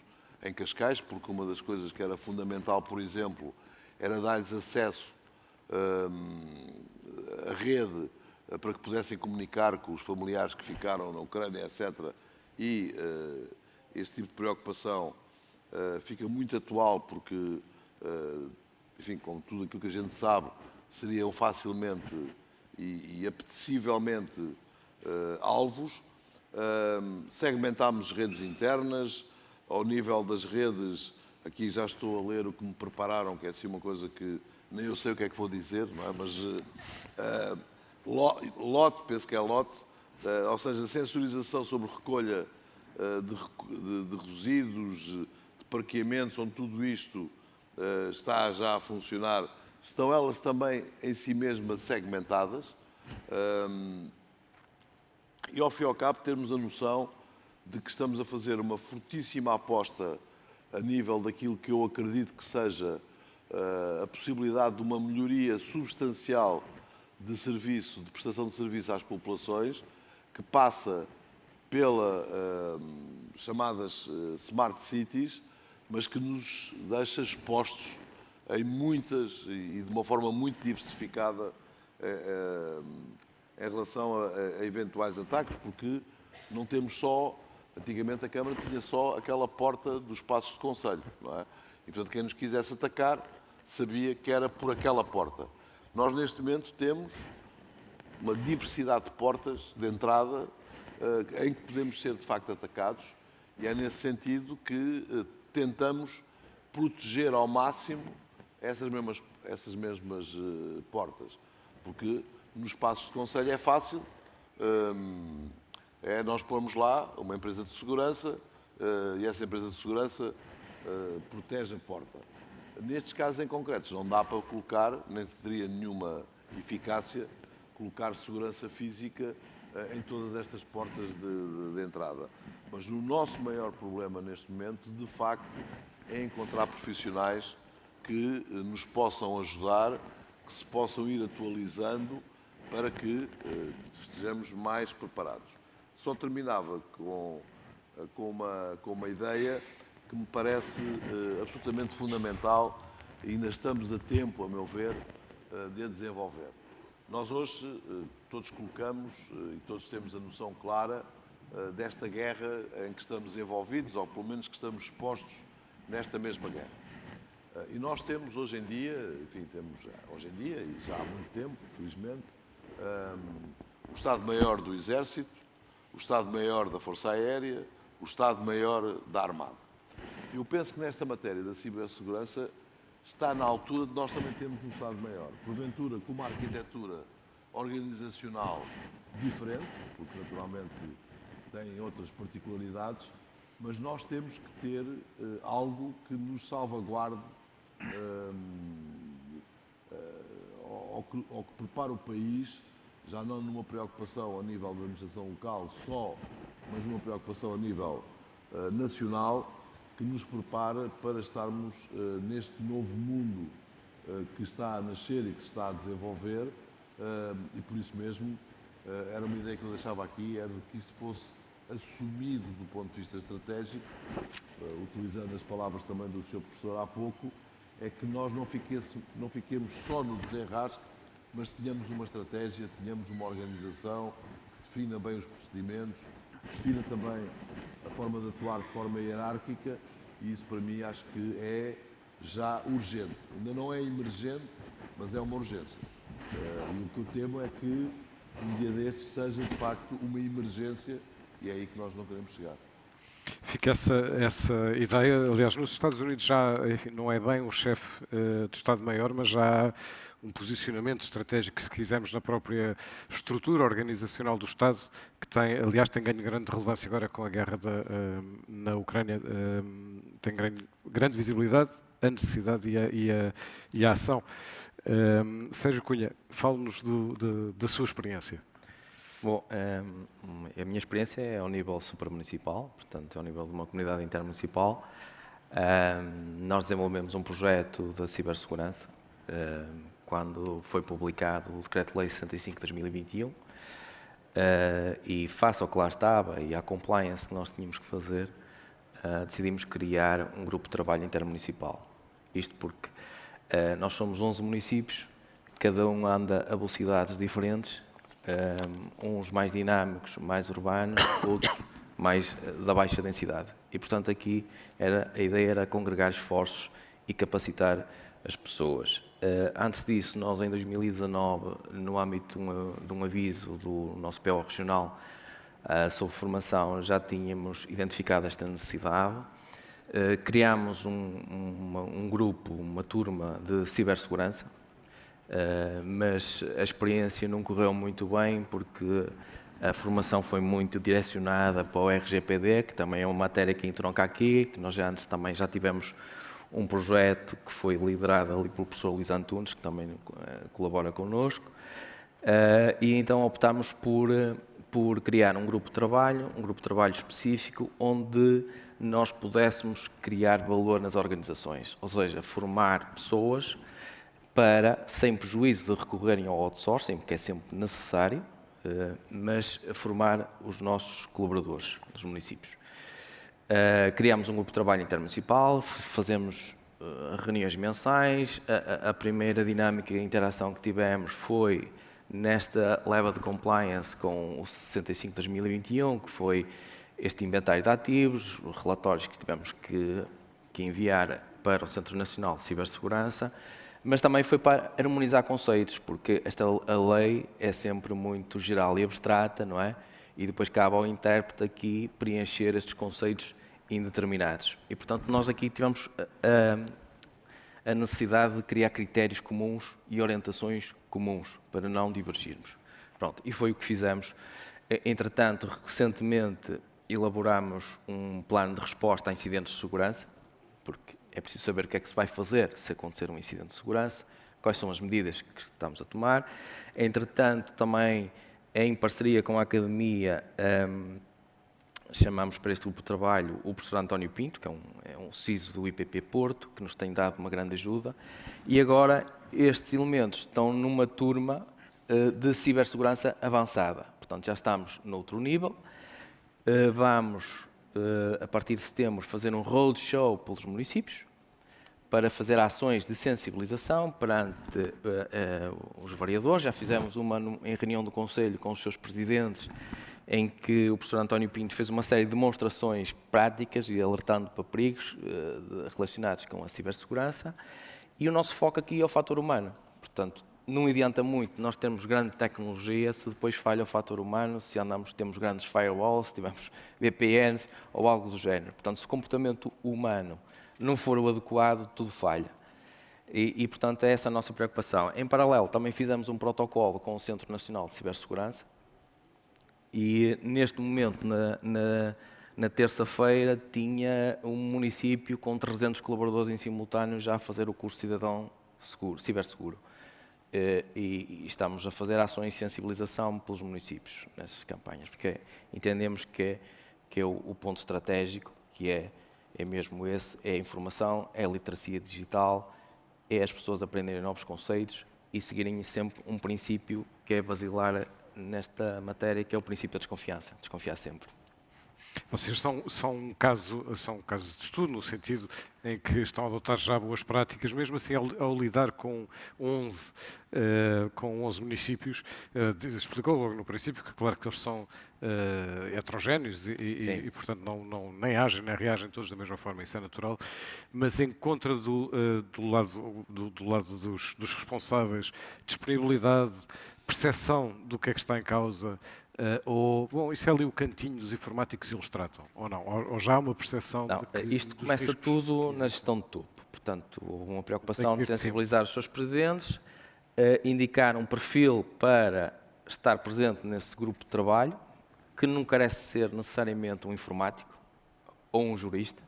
em Cascais, porque uma das coisas que era fundamental, por exemplo, era dar-lhes acesso à rede para que pudessem comunicar com os familiares que ficaram na Ucrânia, etc. E esse tipo de preocupação fica muito atual porque, enfim, com tudo aquilo que a gente sabe, seriam facilmente e apetecivelmente alvos. Segmentámos redes internas. Ao nível das redes, aqui já estou a ler o que me prepararam, que é assim uma coisa que nem eu sei o que é que vou dizer, não é? Mas LOT, penso que é LOT, ou seja, sensorização sobre recolha de resíduos, de parqueamentos, onde tudo isto está já a funcionar, estão elas também em si mesmas segmentadas. E ao fim e ao cabo termos a noção de que estamos a fazer uma fortíssima aposta a nível daquilo que eu acredito que seja a possibilidade de uma melhoria substancial de serviço, de prestação de serviço às populações, que passa pela chamadas Smart Cities, mas que nos deixa expostos em muitas e de uma forma muito diversificada em relação a eventuais ataques, porque não temos só, antigamente a Câmara tinha só aquela porta dos passos de conselho, não é? E portanto quem nos quisesse atacar sabia que era por aquela porta. Nós neste momento temos uma diversidade de portas de entrada em que podemos ser de facto atacados e é nesse sentido que tentamos proteger ao máximo essas mesmas portas, porque nos passos de conselho é fácil, nós pomos lá uma empresa de segurança e essa empresa de segurança protege a porta. Nestes casos em concretos não dá para colocar, nem teria nenhuma eficácia, colocar segurança física em todas estas portas de entrada. Mas o nosso maior problema neste momento, de facto, é encontrar profissionais que nos possam ajudar, que se possam ir atualizando para que estejamos mais preparados. Só terminava com uma ideia que me parece absolutamente fundamental e ainda estamos a tempo, a meu ver, de a desenvolver. Nós hoje todos colocamos e todos temos a noção clara desta guerra em que estamos envolvidos, ou pelo menos que estamos expostos nesta mesma guerra. E nós temos hoje em dia, enfim, e já há muito tempo, felizmente, o Estado-Maior do Exército, o Estado-Maior da Força Aérea, o Estado-Maior da Armada. Eu penso que nesta matéria da cibersegurança está na altura de nós também termos um Estado-Maior. Porventura, com uma arquitetura organizacional diferente, porque naturalmente tem outras particularidades, mas nós temos que ter algo que nos salvaguarde ou que prepare o país, já não numa preocupação a nível da administração local só, mas numa preocupação a nível nacional, que nos prepara para estarmos neste novo mundo que está a nascer e que se está a desenvolver, e por isso mesmo era uma ideia que eu deixava aqui, era que isto fosse assumido do ponto de vista estratégico, utilizando as palavras também do Sr. Professor há pouco, é que nós não fiquemos só no desenrasque, mas tenhamos uma estratégia, tenhamos uma organização que defina bem os procedimentos, defina também a forma de atuar de forma hierárquica, e isso para mim acho que é já urgente. Ainda não é emergente, mas é uma urgência. E o que eu temo é que um dia destes seja de facto uma emergência, e é aí que nós não queremos chegar. Fica essa ideia. Aliás, nos Estados Unidos já, enfim, não é bem o chefe do Estado-Maior, mas já há um posicionamento estratégico, se quisermos, na própria estrutura organizacional do Estado, que tem, aliás, tem ganho grande relevância agora com a guerra na Ucrânia, tem grande visibilidade, a necessidade e a ação. Sérgio Cunha, fale-nos da sua experiência. Bom, a minha experiência é ao nível supramunicipal, portanto, é ao nível de uma comunidade intermunicipal. Nós desenvolvemos um projeto da cibersegurança quando foi publicado o Decreto-Lei 65 de 2021 e face ao que lá estava e à compliance que nós tínhamos que fazer, decidimos criar um grupo de trabalho intermunicipal. Isto porque nós somos 11 municípios, cada um anda a velocidades diferentes, uns mais dinâmicos, mais urbanos, outros mais da baixa densidade. E, portanto, aqui a ideia era congregar esforços e capacitar as pessoas. Antes disso, nós em 2019, no âmbito de um aviso do nosso PO regional sobre formação, já tínhamos identificado esta necessidade. Criámos um grupo, uma turma de cibersegurança, mas a experiência não correu muito bem porque a formação foi muito direcionada para o RGPD, que também é uma matéria que entronca aqui, que nós antes também já tivemos um projeto que foi liderado ali pelo professor Luís Antunes, que também colabora connosco, e então optámos por criar um grupo de trabalho específico, onde nós pudéssemos criar valor nas organizações, ou seja, formar pessoas para, sem prejuízo de recorrerem ao outsourcing, porque é sempre necessário, mas formar os nossos colaboradores dos municípios. Criámos um grupo de trabalho intermunicipal, fazemos reuniões mensais. A primeira dinâmica e interação que tivemos foi nesta leva de compliance com o 65 de 2021, que foi este inventário de ativos, os relatórios que tivemos que enviar para o Centro Nacional de Cibersegurança, mas também foi para harmonizar conceitos, porque a lei é sempre muito geral e abstrata, não é? E depois cabe ao intérprete aqui preencher estes conceitos indeterminados. E, portanto, nós aqui tivemos a necessidade de criar critérios comuns e orientações comuns, para não divergirmos. Pronto, e foi o que fizemos. Entretanto, recentemente elaboramos um plano de resposta a incidentes de segurança, porque é preciso saber o que é que se vai fazer se acontecer um incidente de segurança, quais são as medidas que estamos a tomar. Entretanto, também em parceria com a Academia, chamamos para este grupo de trabalho o professor António Pinto, que é um CISO do IPP Porto, que nos tem dado uma grande ajuda. E agora estes elementos estão numa turma de cibersegurança avançada. Portanto, já estamos noutro nível. Vamos a partir de setembro, fazer um roadshow pelos municípios para fazer ações de sensibilização perante os vereadores. Já fizemos uma em reunião do Conselho com os seus presidentes, em que o professor António Pinto fez uma série de demonstrações práticas e alertando para perigos relacionados com a cibersegurança. E o nosso foco aqui é o fator humano. Portanto, não adianta muito nós termos grande tecnologia se depois falha o fator humano, se temos grandes firewalls, se tivermos VPNs ou algo do género. Portanto, se o comportamento humano não for o adequado, tudo falha. E, portanto, é essa a nossa preocupação. Em paralelo, também fizemos um protocolo com o Centro Nacional de Cibersegurança e, neste momento, na terça-feira, tinha um município com 300 colaboradores em simultâneo já a fazer o curso Cidadão Seguro, Ciberseguro. E estamos a fazer ações de sensibilização pelos municípios nessas campanhas, porque entendemos que é o ponto estratégico, que é mesmo esse, é a informação, é a literacia digital, é as pessoas aprenderem novos conceitos e seguirem sempre um princípio que é basilar nesta matéria, que é o princípio da desconfiança. Desconfiar sempre. Vocês são um caso de estudo, no sentido em que estão a adotar já boas práticas, mesmo assim ao lidar com 11 municípios. Explicou logo no princípio que, claro, que eles são heterogéneos e portanto, nem agem nem reagem todos da mesma forma, isso é natural, mas encontra do lado dos responsáveis disponibilidade, percepção do que é que está em causa. Bom, isso é ali o cantinho dos informáticos e eles tratam, ou não? Ou já há uma percepção de que isto começa tudo na gestão de topo. Portanto, houve uma preocupação de sensibilizar os seus presidentes, indicar um perfil para estar presente nesse grupo de trabalho, que não carece ser necessariamente um informático ou um jurista,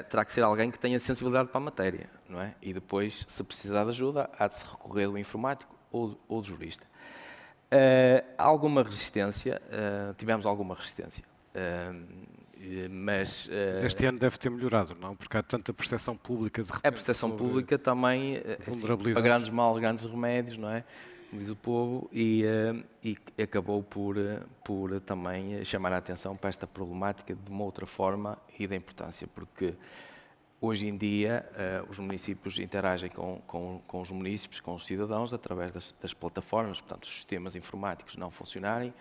terá que ser alguém que tenha sensibilidade para a matéria, não é? E depois, se precisar de ajuda, há de se recorrer do informático ou do jurista. Alguma resistência, tivemos alguma resistência, mas este ano deve ter melhorado, não? Porque há tanta percepção pública de repente. A percepção pública também, assim, para grandes males, grandes remédios, não é? Como diz o povo, e acabou por também chamar a atenção para esta problemática de uma outra forma e da importância, porque hoje em dia, os municípios interagem com os municípios, com os cidadãos, através das plataformas. Portanto, os sistemas informáticos não funcionarem,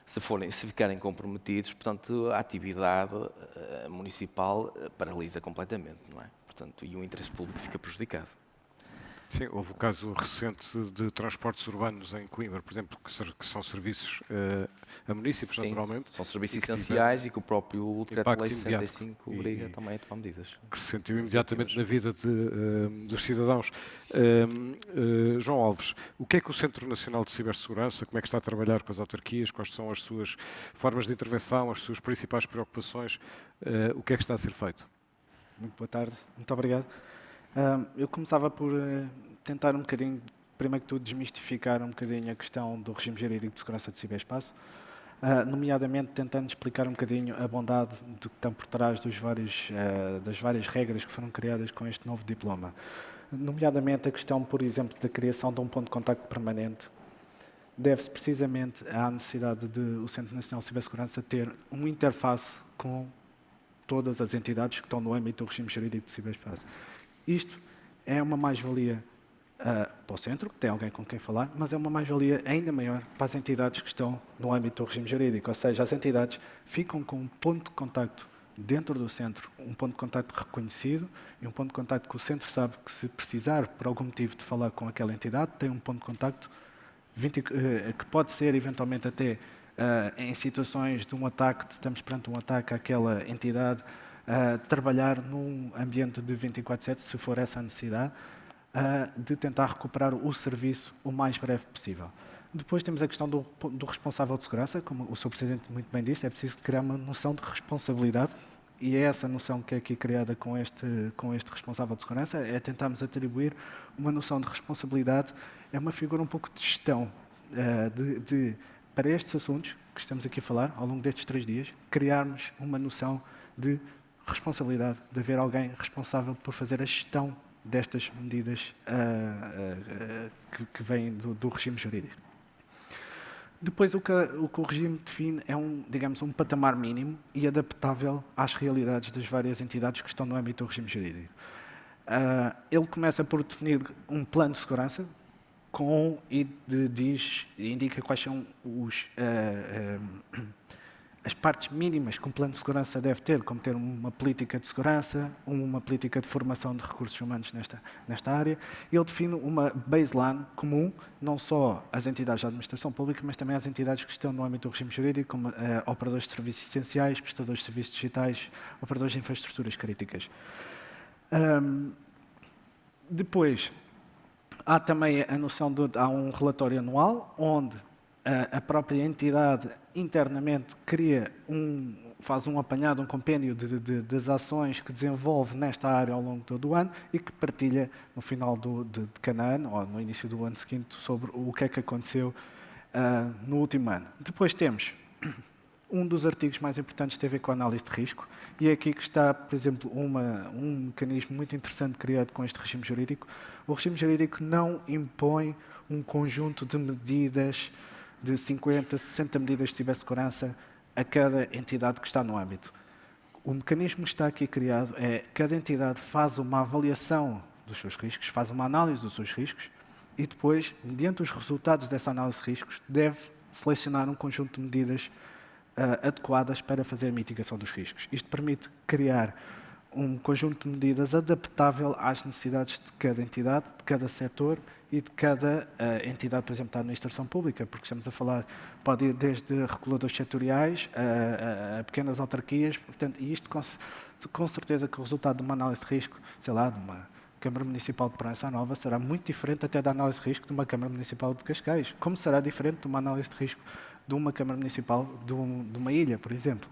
se ficarem comprometidos, portanto, a atividade municipal paralisa completamente, não é? Portanto, e o interesse público fica prejudicado. Sim, houve o caso recente de transportes urbanos em Coimbra, por exemplo, que são serviços a municípios, Sim, naturalmente. são serviços essenciais e que o próprio Decreto-Lei 65 imediato. obriga também a tomar medidas. Que se sentiu imediatamente na vida dos cidadãos. João Alves, o que é que o Centro Nacional de Cibersegurança, como é que está a trabalhar com as autarquias, quais são as suas formas de intervenção, as suas principais preocupações, o que é que está a ser feito? Muito boa tarde, muito obrigado. Eu começava por tentar um bocadinho, primeiro que tudo, desmistificar um bocadinho a questão do regime jurídico de segurança de ciberespaço, nomeadamente tentando explicar um bocadinho a bondade do que está por trás das várias regras que foram criadas com este novo diploma. Nomeadamente a questão, por exemplo, da criação de um ponto de contacto permanente, deve-se precisamente à necessidade de o Centro Nacional de Cibersegurança ter uma interface com todas as entidades que estão no âmbito do regime jurídico de ciberespaço. Isto é uma mais-valia para o centro, que tem alguém com quem falar, mas é uma mais-valia ainda maior para as entidades que estão no âmbito do regime jurídico, ou seja, as entidades ficam com um ponto de contacto dentro do centro, um ponto de contacto reconhecido e um ponto de contacto que o centro sabe que, se precisar por algum motivo de falar com aquela entidade, tem um ponto de contacto que pode ser eventualmente até em situações de um ataque, estamos perante um ataque àquela entidade, trabalhar num ambiente de 24/7, se for essa a necessidade, de tentar recuperar o serviço o mais breve possível. Depois temos a questão do responsável de segurança, como o Sr. Presidente muito bem disse, é preciso criar uma noção de responsabilidade, e é essa noção que é aqui criada com este responsável de segurança, é tentarmos atribuir uma noção de responsabilidade, é uma figura um pouco de gestão, para estes assuntos que estamos aqui a falar, ao longo destes 3 dias, criarmos uma noção de responsabilidade, de haver alguém responsável por fazer a gestão destas medidas que vêm do regime jurídico. Depois, o que o regime define é digamos, um patamar mínimo e adaptável às realidades das várias entidades que estão no âmbito do regime jurídico. Ele começa por definir um plano de segurança indica quais são as partes mínimas que um plano de segurança deve ter, como ter uma política de segurança, uma política de formação de recursos humanos nesta área. Ele define uma baseline comum, não só às entidades da administração pública, mas também às entidades que estão no âmbito do regime jurídico, como operadores de serviços essenciais, prestadores de serviços digitais, operadores de infraestruturas críticas. Depois, há também a noção há um relatório anual, onde a própria entidade internamente faz um apanhado, um compêndio das ações que desenvolve nesta área ao longo de todo o ano e que partilha no final de cada ano, ou no início do ano seguinte, sobre o que é que aconteceu no último ano. Depois temos um dos artigos mais importantes que tem a ver com a análise de risco, e é aqui que está, por exemplo, um mecanismo muito interessante criado com este regime jurídico. O regime jurídico não impõe um conjunto de medidas, de 50, 60 medidas de cibersegurança a cada entidade que está no âmbito. O mecanismo que está aqui criado é cada entidade faz uma avaliação dos seus riscos, faz uma análise dos seus riscos e depois, mediante os resultados dessa análise de riscos, deve selecionar um conjunto de medidas adequadas para fazer a mitigação dos riscos. Isto permite criar um conjunto de medidas adaptável às necessidades de cada entidade, de cada setor e de cada entidade, por exemplo, da administração pública, porque estamos a falar, pode ir desde reguladores setoriais a pequenas autarquias, portanto, e isto com certeza que o resultado de uma análise de risco, sei lá, de uma Câmara Municipal de Proença Nova será muito diferente até da análise de risco de uma Câmara Municipal de Cascais, como será diferente de uma análise de risco de uma Câmara Municipal de uma ilha, por exemplo.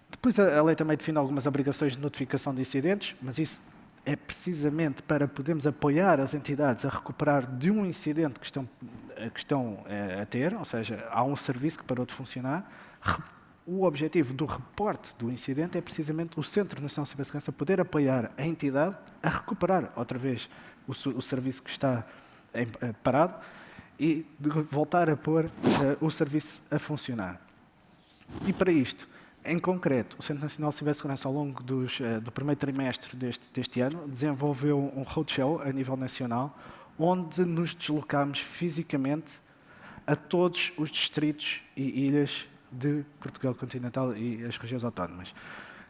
Depois a lei também define algumas obrigações de notificação de incidentes, mas isso é precisamente para podermos apoiar as entidades a recuperar de um incidente que estão a ter, ou seja, há um serviço que parou de funcionar. O objetivo do reporte do incidente é precisamente o Centro Nacional de Cibersegurança poder apoiar a entidade a recuperar outra vez o serviço que está parado e de voltar a pôr o serviço a funcionar. E para isto, em concreto, o Centro Nacional de Cibersegurança, ao longo do primeiro trimestre deste ano, desenvolveu um roadshow a nível nacional, onde nos deslocámos fisicamente a todos os distritos e ilhas de Portugal continental e as regiões autónomas.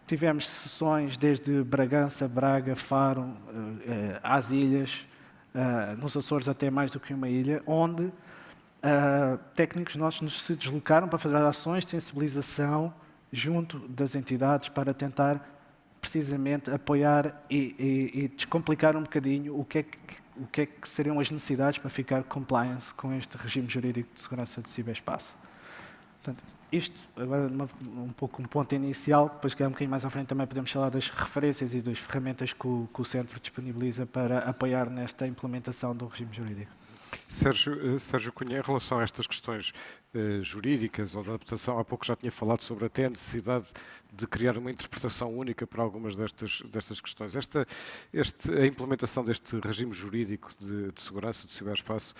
Tivemos sessões desde Bragança, Braga, Faro, às ilhas, nos Açores até mais do que uma ilha, onde técnicos nossos se deslocaram para fazer ações de sensibilização junto das entidades para tentar precisamente apoiar e descomplicar um bocadinho o que é que seriam as necessidades para ficar compliance com este regime jurídico de segurança do ciberespaço. Portanto, isto agora um pouco um ponto inicial, depois que um bocadinho mais à frente também podemos falar das referências e das ferramentas que o Centro disponibiliza para apoiar nesta implementação do regime jurídico. Sérgio Cunha, em relação a estas questões jurídicas ou de adaptação, há pouco já tinha falado sobre até a necessidade de criar uma interpretação única para algumas destas questões. A implementação deste regime jurídico de segurança do ciberespaço,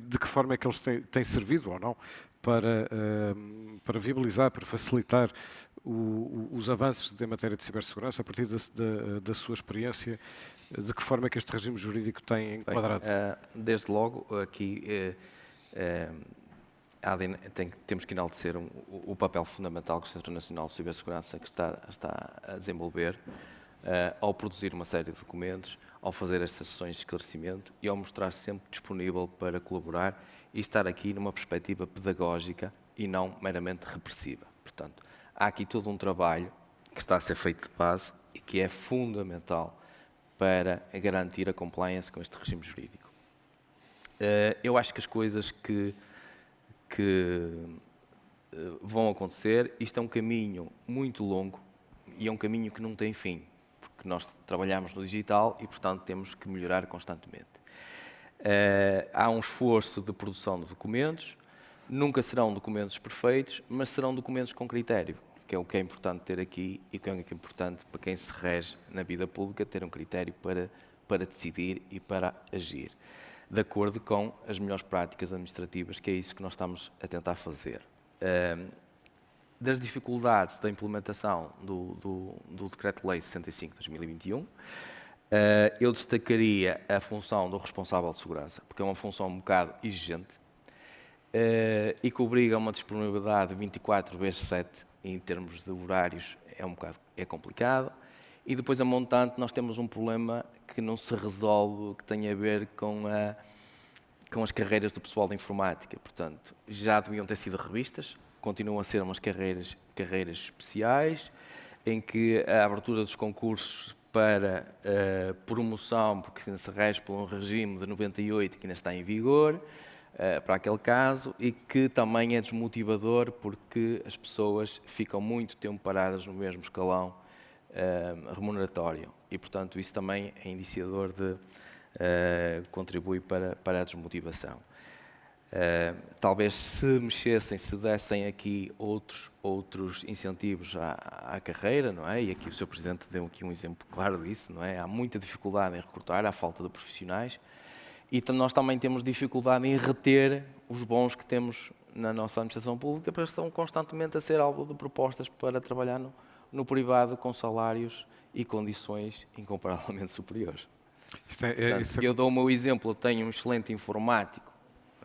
de que forma é que eles têm servido ou não para viabilizar, para facilitar os avanços em matéria de cibersegurança, a partir da sua experiência, de que forma é que este regime jurídico tem enquadrado? Desde logo, aqui temos que enaltecer o papel fundamental que o Centro Nacional de Cibersegurança que está a desenvolver ao produzir uma série de documentos, ao fazer estas sessões de esclarecimento e ao mostrar-se sempre disponível para colaborar e estar aqui numa perspectiva pedagógica e não meramente repressiva. Portanto, há aqui todo um trabalho que está a ser feito de base e que é fundamental para garantir a compliance com este regime jurídico. Eu acho que as coisas que vão acontecer, isto é um caminho muito longo e é um caminho que não tem fim, porque nós trabalhamos no digital e, portanto, temos que melhorar constantemente. Há um esforço de produção de documentos, nunca serão documentos perfeitos, mas serão documentos com critério, que é o que é importante ter aqui e que é importante para quem se rege na vida pública, ter um critério para decidir e para agir. de acordo com as melhores práticas administrativas, que é isso que nós estamos a tentar fazer. Das dificuldades da implementação do Decreto-Lei 65 de 2021, eu destacaria a função do responsável de segurança, porque é uma função um bocado exigente e que obriga a uma disponibilidade 24/7 em termos de horários, é complicado. E depois a montante nós temos um problema que não se resolve, que tem a ver com as carreiras do pessoal da informática. Portanto, já deviam ter sido revistas, continuam a ser umas carreiras especiais, em que a abertura dos concursos para promoção, porque ainda se rege por um regime de 98 que ainda está em vigor, para aquele caso, e que também é desmotivador porque as pessoas ficam muito tempo paradas no mesmo escalão remuneratório e, portanto, isso também é indiciador de contribui para a desmotivação. Talvez se dessem aqui outros incentivos à carreira, não é? E aqui o Sr. Presidente deu aqui um exemplo claro disso, não é? Há muita dificuldade em recrutar, há falta de profissionais e nós também temos dificuldade em reter os bons que temos na nossa administração pública, porque estão constantemente a ser alvo de propostas para trabalhar no privado com salários e condições incomparavelmente superiores. Portanto, eu dou o meu exemplo, eu tenho um excelente informático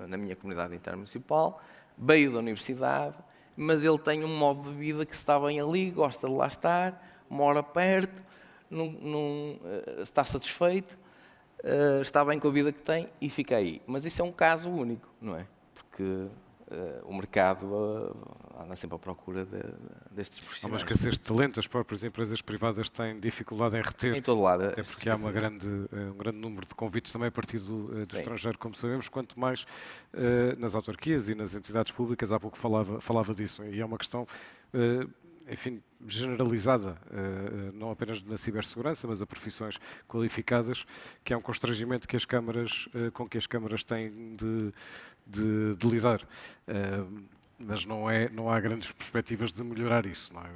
na minha comunidade intermunicipal, veio da universidade, mas ele tem um modo de vida que está bem ali, gosta de lá estar, mora perto, está satisfeito, está bem com a vida que tem e fica aí. Mas isso é um caso único, não é? Porque o mercado anda sempre à procura destes profissionais. Há uma escassez de talento, as próprias empresas privadas têm dificuldade em reter. Em todo lado. Até porque há um grande número de convites também a partir do estrangeiro, como sabemos, quanto mais nas autarquias e nas entidades públicas. Há pouco falava disso. E é uma questão, enfim, generalizada, não apenas na cibersegurança, mas a profissões qualificadas, que é um constrangimento que com que as câmaras têm de lidar. Mas não há grandes perspectivas de melhorar isso, não é?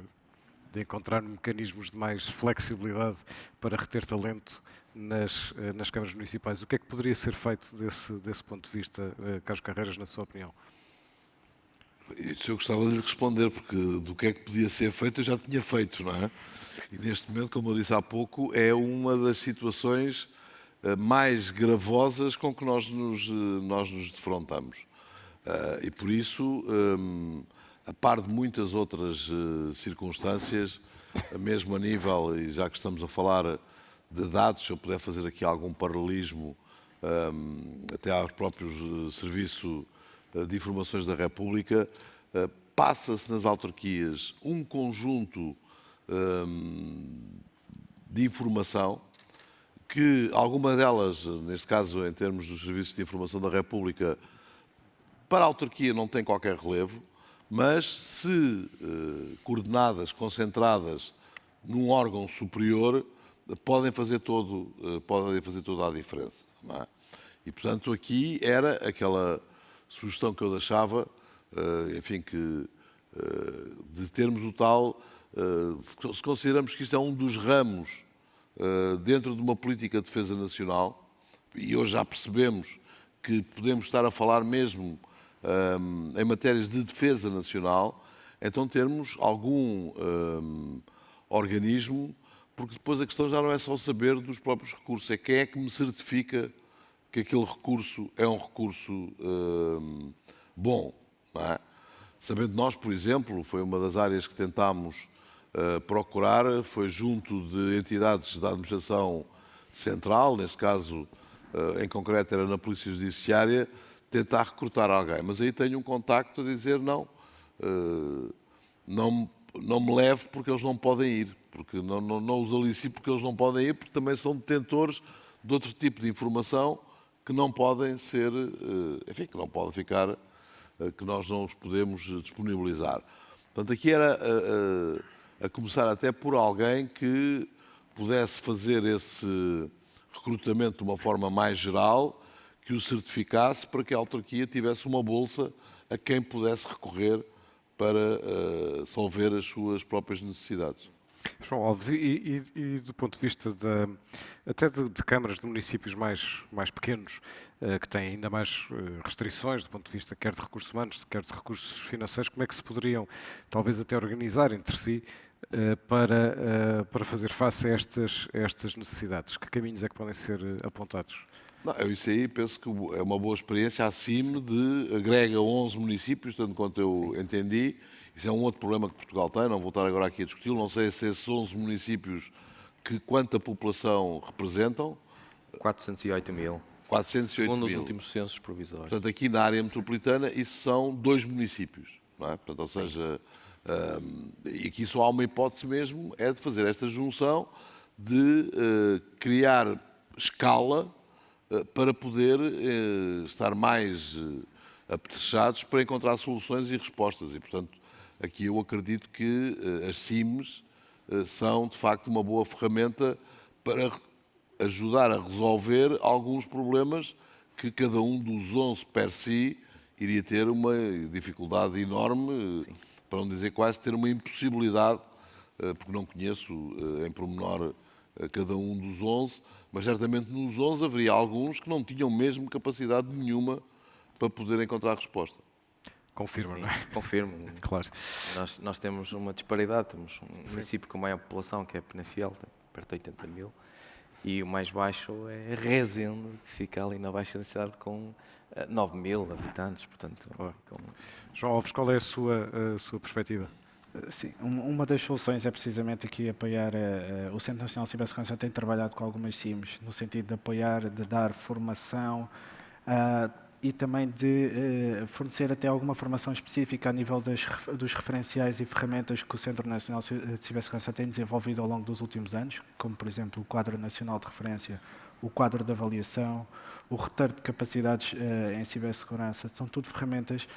De encontrar mecanismos de mais flexibilidade para reter talento nas câmaras municipais. O que é que poderia ser feito desse ponto de vista, Carlos Carreiras, na sua opinião? Isso eu gostava de lhe responder, porque do que é que podia ser feito eu já tinha feito, não é? E neste momento, como eu disse há pouco, é uma das situações mais gravosas com que nós nos defrontamos. E por isso, a par de muitas outras circunstâncias, mesmo a nível, e já que estamos a falar de dados, se eu puder fazer aqui algum paralelismo até aos próprios serviços de informações da República, passa-se nas autarquias um conjunto de informação que alguma delas, neste caso em termos dos serviços de informação da República, para a autarquia não tem qualquer relevo, mas se coordenadas, concentradas num órgão superior, podem fazer toda a diferença. Não é? E, portanto, aqui era aquela sugestão que eu deixava, enfim, de termos o tal, se consideramos que isto é um dos ramos dentro de uma política de defesa nacional, e hoje já percebemos que podemos estar a falar mesmo em matérias de defesa nacional, então termos algum organismo, porque depois a questão já não é só saber dos próprios recursos, é quem é que me certifica que aquele recurso é um recurso bom. Não é? Sabendo nós, por exemplo, foi uma das áreas que tentámos procurar, foi junto de entidades da administração central, neste caso, em concreto, era na Polícia Judiciária, tentar recrutar alguém. Mas aí tenho um contacto a dizer não me leve porque eles não podem ir, porque não os alicio porque eles não podem ir, porque também são detentores de outro tipo de informação que não podem ser, enfim, que não podem ficar, que nós não os podemos disponibilizar. Portanto, aqui era a começar até por alguém que pudesse fazer esse recrutamento de uma forma mais geral, que o certificasse para que a autarquia tivesse uma bolsa a quem pudesse recorrer para solver as suas próprias necessidades. João Alves, e do ponto de vista até de câmaras de municípios mais pequenos, que têm ainda mais restrições do ponto de vista quer de recursos humanos, quer de recursos financeiros, como é que se poderiam talvez até organizar entre si para fazer face a estas necessidades? Que caminhos é que podem ser apontados? Não, eu isso aí penso que é uma boa experiência. A CIM agrega 11 municípios, tanto quanto eu entendi. Isso é um outro problema que Portugal tem, não vou estar agora aqui a discuti-lo. Não sei se esses 11 municípios, quanta população representam. 408 mil. 408 Segundo os mil. últimos censos provisórios. Portanto, aqui na área metropolitana, isso são 2 municípios. Não é? Portanto, ou seja, e aqui só há uma hipótese mesmo, é de fazer esta junção, de criar escala para poder estar mais apetrechados para encontrar soluções e respostas. E, portanto, aqui eu acredito que as CIMs são, de facto, uma boa ferramenta para ajudar a resolver alguns problemas que cada um dos 11 per si iria ter uma dificuldade enorme, para não dizer quase ter uma impossibilidade, porque não conheço em pormenor cada um dos 11, mas certamente nos 11 haveria alguns que não tinham mesmo capacidade nenhuma para poder encontrar resposta. Confirma, não é? Confirmo. Claro. Nós temos uma disparidade. Temos um município com maior população, que é Penafiel, tem perto de 80 mil, e o mais baixo é Rezende, que fica ali na baixa densidade com 9 mil habitantes. Portanto, João Alves, qual é a sua perspectiva? Sim, uma das soluções é precisamente aqui apoiar, o Centro Nacional de Cibersegurança tem trabalhado com algumas CIMs, no sentido de apoiar, de dar formação e também de fornecer até alguma formação específica a nível dos referenciais e ferramentas que o Centro Nacional de Cibersegurança tem desenvolvido ao longo dos últimos anos, como por exemplo o Quadro Nacional de Referência, o Quadro de Avaliação, o Roteiro de Capacidades em Cibersegurança, são tudo ferramentas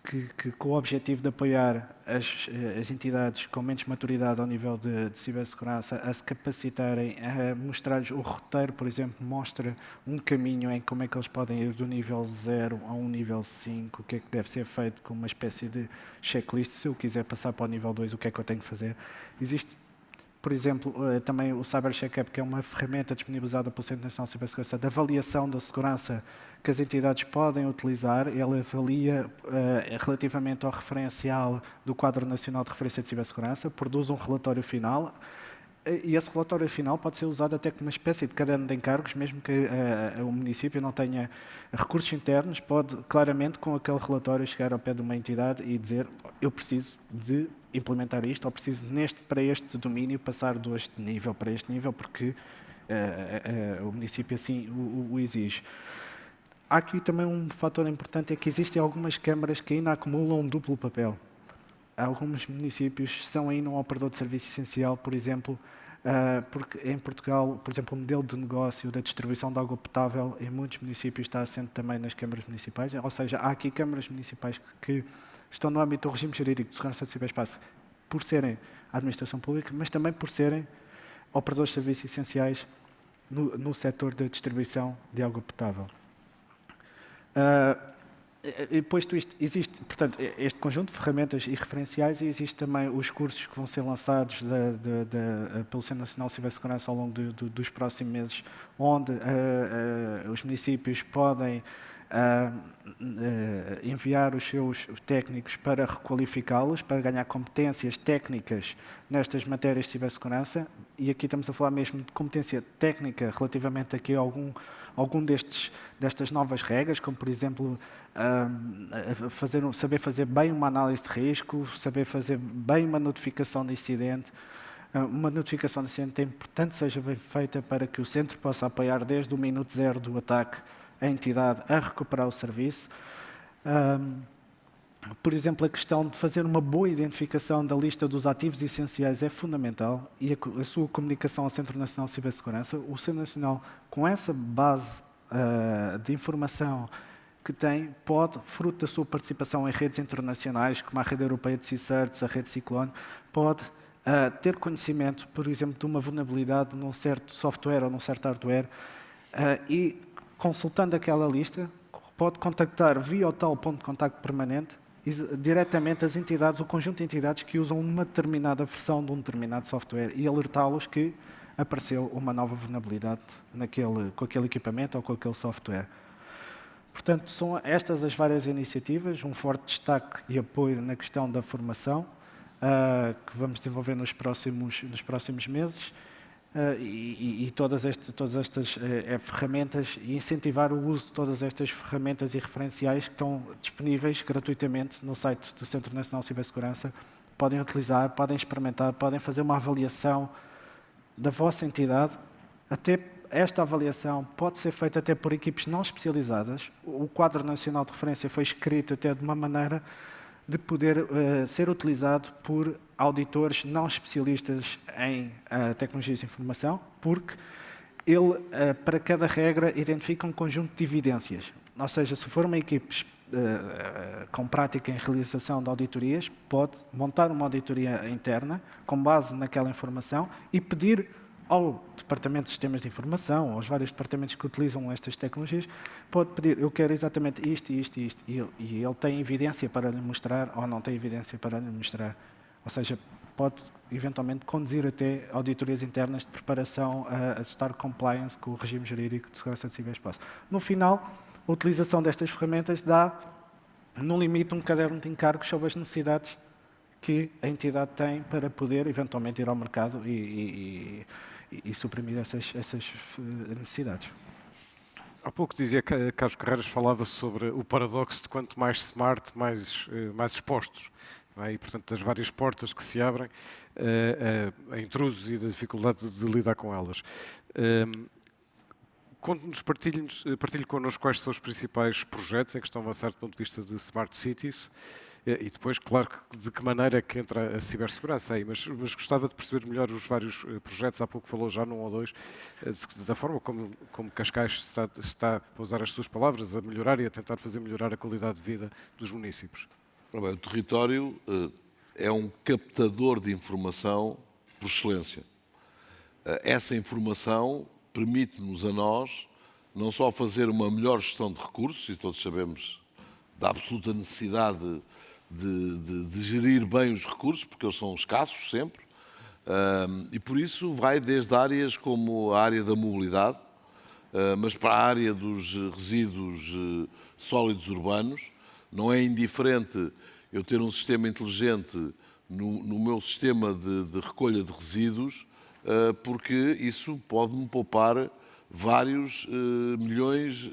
que com o objetivo de apoiar as entidades com menos maturidade ao nível de cibersegurança a se capacitarem, a mostrar-lhes o roteiro, por exemplo, mostra um caminho em como é que eles podem ir do nível 0 a um nível 5, o que é que deve ser feito com uma espécie de checklist, se eu quiser passar para o nível 2, o que é que eu tenho que fazer. Existe, por exemplo, também o Cyber Checkup, que é uma ferramenta disponibilizada pelo Centro Nacional de Cibersegurança de avaliação da segurança que as entidades podem utilizar. Ele avalia relativamente ao referencial do Quadro Nacional de Referência de Cibersegurança, produz um relatório final e esse relatório final pode ser usado até como uma espécie de caderno de encargos, mesmo que o município não tenha recursos internos, pode claramente com aquele relatório chegar ao pé de uma entidade e dizer: eu preciso de implementar isto, ou preciso para este domínio passar deste nível para este nível, porque o município assim o exige. Há aqui também um fator importante, é que existem algumas câmaras que ainda acumulam um duplo papel. Alguns municípios são ainda um operador de serviço essencial, por exemplo, porque em Portugal, por exemplo, o modelo de negócio da distribuição de água potável em muitos municípios está assente também nas câmaras municipais, ou seja, há aqui câmaras municipais que estão no âmbito do regime jurídico de segurança de ciberespaço por serem a administração pública, mas também por serem operadores de serviços essenciais no setor da distribuição de água potável. E posto isto, existe, portanto, este conjunto de ferramentas e referenciais, e existe também os cursos que vão ser lançados pelo Centro Nacional de Cibersegurança ao longo dos próximos meses, onde os municípios podem enviar os seus técnicos para requalificá-los, para ganhar competências técnicas nestas matérias de cibersegurança, e aqui estamos a falar mesmo de competência técnica relativamente aqui a algum destas novas regras, como por exemplo saber fazer bem uma análise de risco, saber fazer bem uma notificação de incidente. Uma notificação de incidente é importante que seja bem feita para que o centro possa apoiar desde o minuto zero do ataque a entidade a recuperar o serviço. Por exemplo, a questão de fazer uma boa identificação da lista dos ativos essenciais é fundamental, e a sua comunicação ao Centro Nacional de Cibersegurança. O Centro Nacional, com essa base de informação que tem, pode, fruto da sua participação em redes internacionais, como a Rede Europeia de C-Certs, a Rede Ciclone, pode ter conhecimento, por exemplo, de uma vulnerabilidade num certo software ou num certo hardware, e consultando aquela lista, pode contactar via o tal ponto de contacto permanente diretamente as entidades, o conjunto de entidades que usam uma determinada versão de um determinado software e alertá-los que apareceu uma nova vulnerabilidade com aquele equipamento ou com aquele software. Portanto, são estas as várias iniciativas, um forte destaque e apoio na questão da formação, que vamos desenvolver nos próximos meses, e todas estas ferramentas, e incentivar o uso de todas estas ferramentas e referenciais que estão disponíveis gratuitamente no site do Centro Nacional de Cibersegurança. Podem utilizar, podem experimentar, podem fazer uma avaliação da vossa entidade. Até esta avaliação pode ser feita até por equipes não especializadas. O quadro nacional de referência foi escrito até de uma maneira de poder ser utilizado por auditores não especialistas em tecnologias de informação, porque ele, para cada regra, identifica um conjunto de evidências. Ou seja, se for uma equipe com prática em realização de auditorias, pode montar uma auditoria interna com base naquela informação e pedir ao Departamento de Sistemas de Informação, aos vários departamentos que utilizam estas tecnologias, pode pedir, eu quero exatamente isto e isto e isto, e ele tem evidência para lhe mostrar ou não tem evidência para lhe mostrar. Ou seja, pode eventualmente conduzir até auditorias internas de preparação a estar compliance com o regime jurídico de segurança de ciberespaço. No final, a utilização destas ferramentas dá, no limite, um caderno de encargos sobre as necessidades que a entidade tem para poder eventualmente ir ao mercado e suprimir essas necessidades. Há pouco dizia que Carlos Carreiras falava sobre o paradoxo de quanto mais smart, mais expostos. Não é? E, portanto, das várias portas que se abrem a intrusos e da dificuldade de lidar com elas. Conte-nos, partilhe connosco quais são os principais projetos em que estão a avançar do ponto de vista de Smart Cities e depois, claro, de que maneira é que entra a cibersegurança aí, mas gostava de perceber melhor os vários projetos, há pouco falou já num ou dois, da forma como Cascais está, para usar as suas palavras, a melhorar e a tentar fazer melhorar a qualidade de vida dos municípios. Bem, o território é um captador de informação por excelência. Essa informação permite-nos a nós não só fazer uma melhor gestão de recursos, e todos sabemos da absoluta necessidade de gerir bem os recursos, porque eles são escassos sempre, e por isso vai desde áreas como a área da mobilidade, mas para a área dos resíduos sólidos urbanos. Não é indiferente eu ter um sistema inteligente no meu sistema de recolha de resíduos, porque isso pode-me poupar vários milhões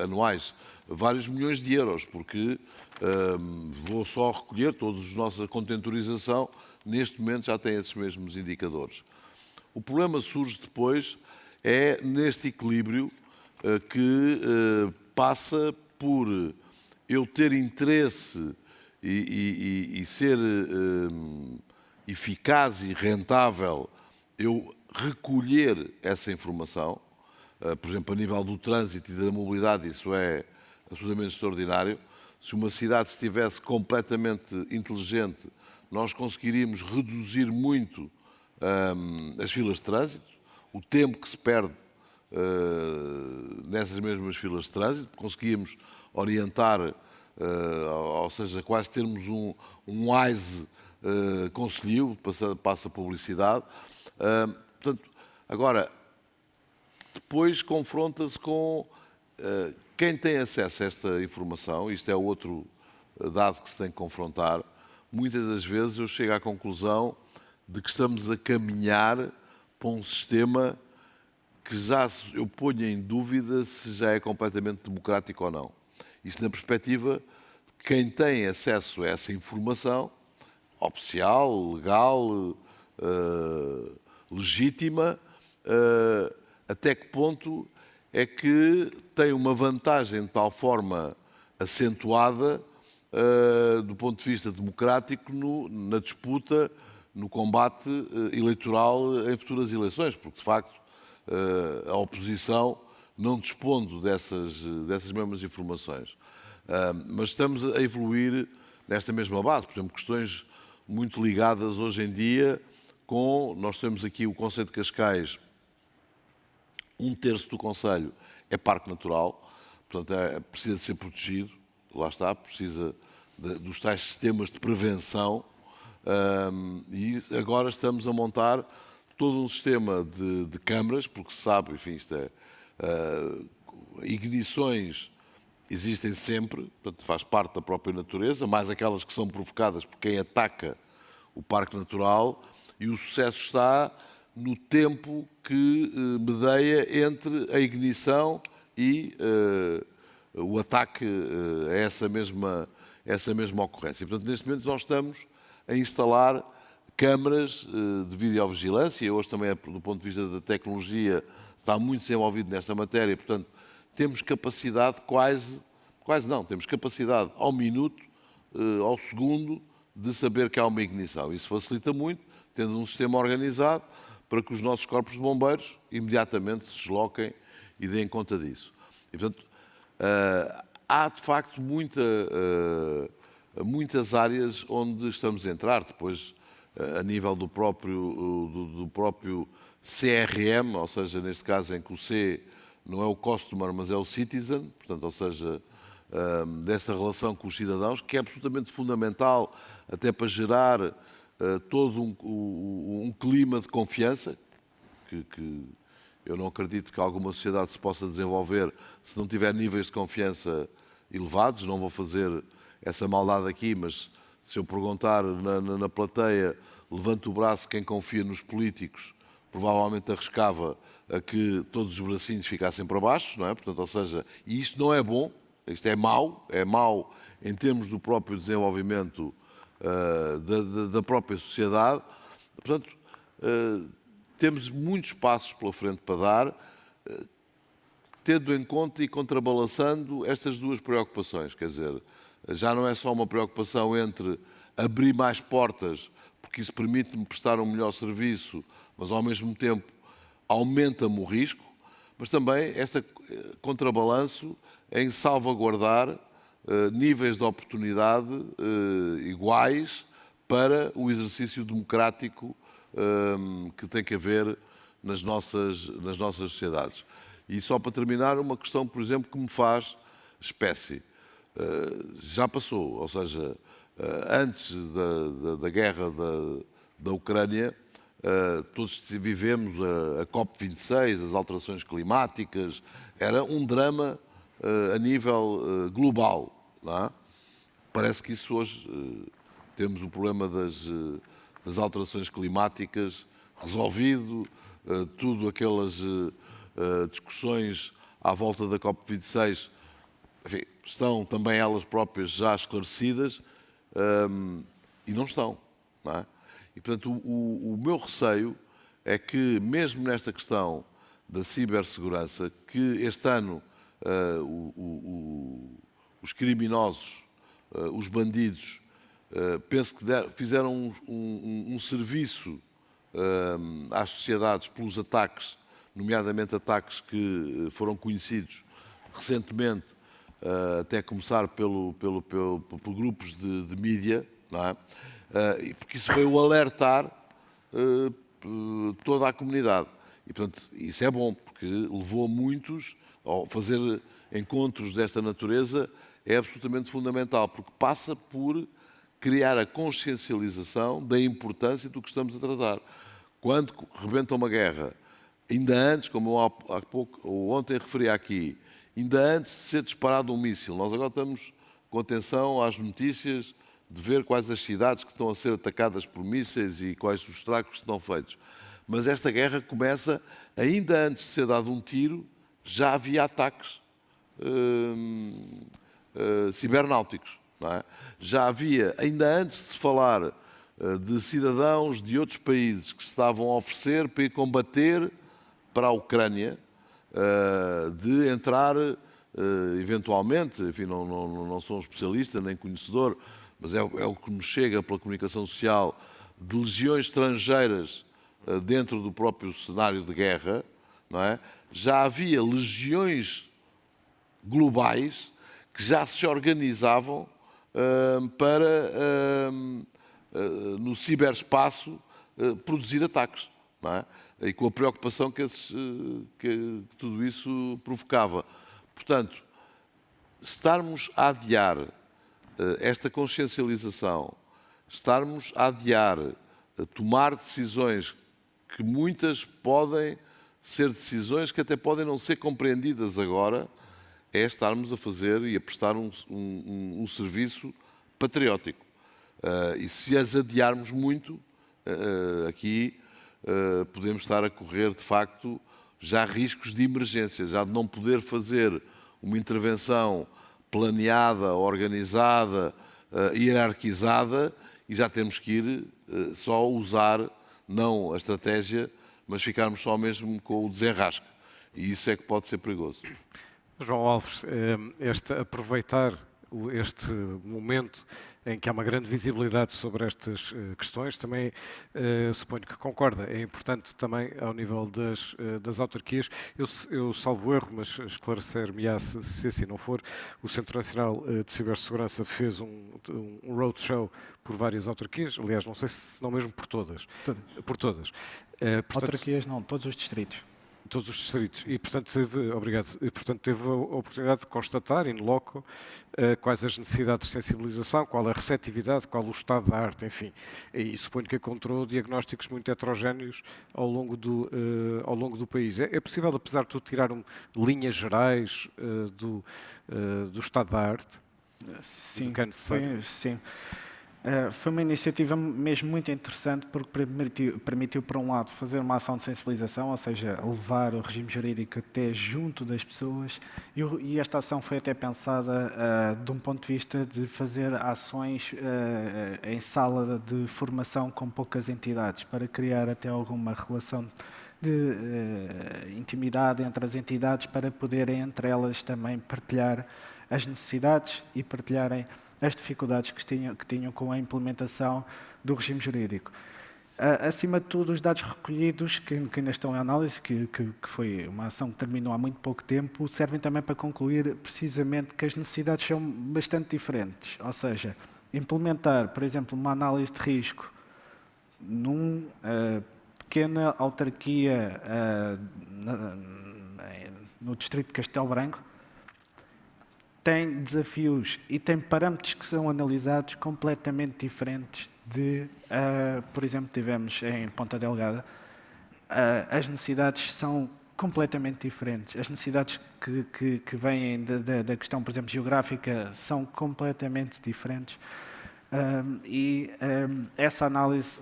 anuais, vários milhões de euros, porque vou só recolher todos os nossos, a contentorização, neste momento já tem esses mesmos indicadores. O problema surge depois neste equilíbrio que passa por eu ter interesse e ser eficaz e rentável eu recolher essa informação. Por exemplo, a nível do trânsito e da mobilidade, isso é absolutamente extraordinário. Se uma cidade estivesse completamente inteligente, nós conseguiríamos reduzir muito as filas de trânsito, o tempo que se perde nessas mesmas filas de trânsito, conseguíamos orientar, ou seja, quase termos um WISE conselho, passa publicidade. Portanto, agora, depois confronta-se com quem tem acesso a esta informação, isto é outro dado que se tem que confrontar. Muitas das vezes eu chego à conclusão de que estamos a caminhar para um sistema que já eu ponho em dúvida se já é completamente democrático ou não. Isso na perspectiva de quem tem acesso a essa informação oficial, legal, legítima, até que ponto é que tem uma vantagem de tal forma acentuada do ponto de vista democrático na disputa, no combate eleitoral em futuras eleições, porque de facto a oposição não dispondo dessas mesmas informações. Mas estamos a evoluir nesta mesma base, por exemplo, questões muito ligadas hoje em dia nós temos aqui o Conselho de Cascais, 1/3 do Conselho é parque natural, portanto precisa de ser protegido, lá está, precisa dos tais sistemas de prevenção, e agora estamos a montar todo um sistema de câmaras, porque se sabe, enfim, isto é, ignições existem sempre, portanto faz parte da própria natureza, mais aquelas que são provocadas por quem ataca o parque natural, e o sucesso está no tempo que medeia entre a ignição e o ataque a essa mesma ocorrência. Portanto, neste momento nós estamos a instalar câmaras de videovigilância. Hoje também, do ponto de vista da tecnologia, está muito desenvolvido nesta matéria. Portanto, temos capacidade temos capacidade ao minuto, ao segundo, de saber que há uma ignição. Isso facilita muito, tendo um sistema organizado para que os nossos corpos de bombeiros imediatamente se desloquem e deem conta disso. E, portanto, há de facto muitas áreas onde estamos a entrar. Depois, a nível do próprio CRM, ou seja, neste caso em que o C não é o customer, mas é o citizen, portanto, ou seja, dessa relação com os cidadãos, que é absolutamente fundamental até para gerar todo um clima de confiança, que eu não acredito que alguma sociedade se possa desenvolver se não tiver níveis de confiança elevados. Não vou fazer essa maldade aqui, mas se eu perguntar na plateia, levante o braço quem confia nos políticos, provavelmente arriscava a que todos os bracinhos ficassem para baixo, não é? Portanto, ou seja, e isto não é bom, isto é mau em termos do próprio desenvolvimento da própria sociedade. Portanto, temos muitos passos pela frente para dar, tendo em conta e contrabalançando estas duas preocupações. Quer dizer, já não é só uma preocupação entre abrir mais portas, porque isso permite-me prestar um melhor serviço, mas ao mesmo tempo aumenta-me o risco, mas também esta contrabalanço em salvaguardar níveis de oportunidade iguais para o exercício democrático que tem que haver nas nossas sociedades. E só para terminar, uma questão, por exemplo, que me faz espécie. Já passou, ou seja, antes da guerra da Ucrânia, todos vivemos a COP26, as alterações climáticas, era um drama a nível global. Não é? Parece que isso hoje temos o problema das alterações climáticas resolvido, tudo aquelas discussões à volta da COP26, enfim, estão também elas próprias já esclarecidas, e não estão. Não é? E, portanto, o meu receio é que, mesmo nesta questão da cibersegurança, que este ano os criminosos, os bandidos, penso que fizeram um serviço às sociedades pelos ataques, nomeadamente ataques que foram conhecidos recentemente, até começar por grupos de mídia, não é? Porque isso veio alertar toda a comunidade. E, portanto, isso é bom, porque levou a muitos a fazer encontros desta natureza, é absolutamente fundamental, porque passa por criar a consciencialização da importância do que estamos a tratar. Quando rebenta uma guerra, ainda antes, como eu há pouco, ou ontem referi aqui, ainda antes de ser disparado um míssil, nós agora estamos com atenção às notícias de ver quais as cidades que estão a ser atacadas por mísseis e quais os estragos que estão feitos. Mas esta guerra começa, ainda antes de ser dado um tiro, já havia ataques cibernáuticos. Não é? Já havia, ainda antes de se falar de cidadãos de outros países que se estavam a oferecer para ir combater para a Ucrânia, de entrar eventualmente, enfim, não sou um especialista nem conhecedor, mas é o que nos chega pela comunicação social, de legiões estrangeiras dentro do próprio cenário de guerra, não é? Já havia legiões globais que já se organizavam para, no ciberespaço, produzir ataques. Não é? E com a preocupação que tudo isso provocava. Portanto, estarmos a adiar esta consciencialização, estarmos a adiar, a tomar decisões que muitas podem ser decisões que até podem não ser compreendidas agora, é estarmos a fazer e a prestar um serviço patriótico. E se as adiarmos muito, aqui podemos estar a correr, de facto, já riscos de emergência, já de não poder fazer uma intervenção planeada, organizada, hierarquizada, e já temos que ir só usar, não a estratégia, mas ficarmos só mesmo com o desenrasque. E isso é que pode ser perigoso. João Alves, aproveitar este momento em que há uma grande visibilidade sobre estas questões, também suponho que concorda. É importante também ao nível das autarquias. Eu salvo erro, mas esclarecer-me-á se assim não for, o Centro Nacional de Cibersegurança fez um roadshow por várias autarquias, aliás, não sei se não mesmo por todas. Por todas. Portanto, Autarquias não, todos os distritos. Todos os distritos. E, portanto, teve a oportunidade de constatar, in loco, quais as necessidades de sensibilização, qual a receptividade, qual o estado da arte, enfim. E suponho que encontrou diagnósticos muito heterogéneos ao longo do país. É possível, apesar de tudo, tirar linhas gerais do estado da arte? Sim, do que é necessário? sim. Foi uma iniciativa mesmo muito interessante porque permitiu, por um lado, fazer uma ação de sensibilização, ou seja, levar o regime jurídico até junto das pessoas, e esta ação foi até pensada de um ponto de vista de fazer ações em sala de formação com poucas entidades, para criar até alguma relação de intimidade entre as entidades, para poderem entre elas também partilhar as necessidades e partilharem as dificuldades que tinham com a implementação do regime jurídico. Acima de tudo, os dados recolhidos, que ainda estão em análise, que foi uma ação que terminou há muito pouco tempo, servem também para concluir precisamente que as necessidades são bastante diferentes. Ou seja, implementar, por exemplo, uma análise de risco numa pequena autarquia no distrito de Castelo Branco, tem desafios e tem parâmetros que são analisados completamente diferentes de, por exemplo, tivemos em Ponta Delgada, as necessidades são completamente diferentes. As necessidades que vêm da questão, por exemplo, geográfica, são completamente diferentes. Essa análise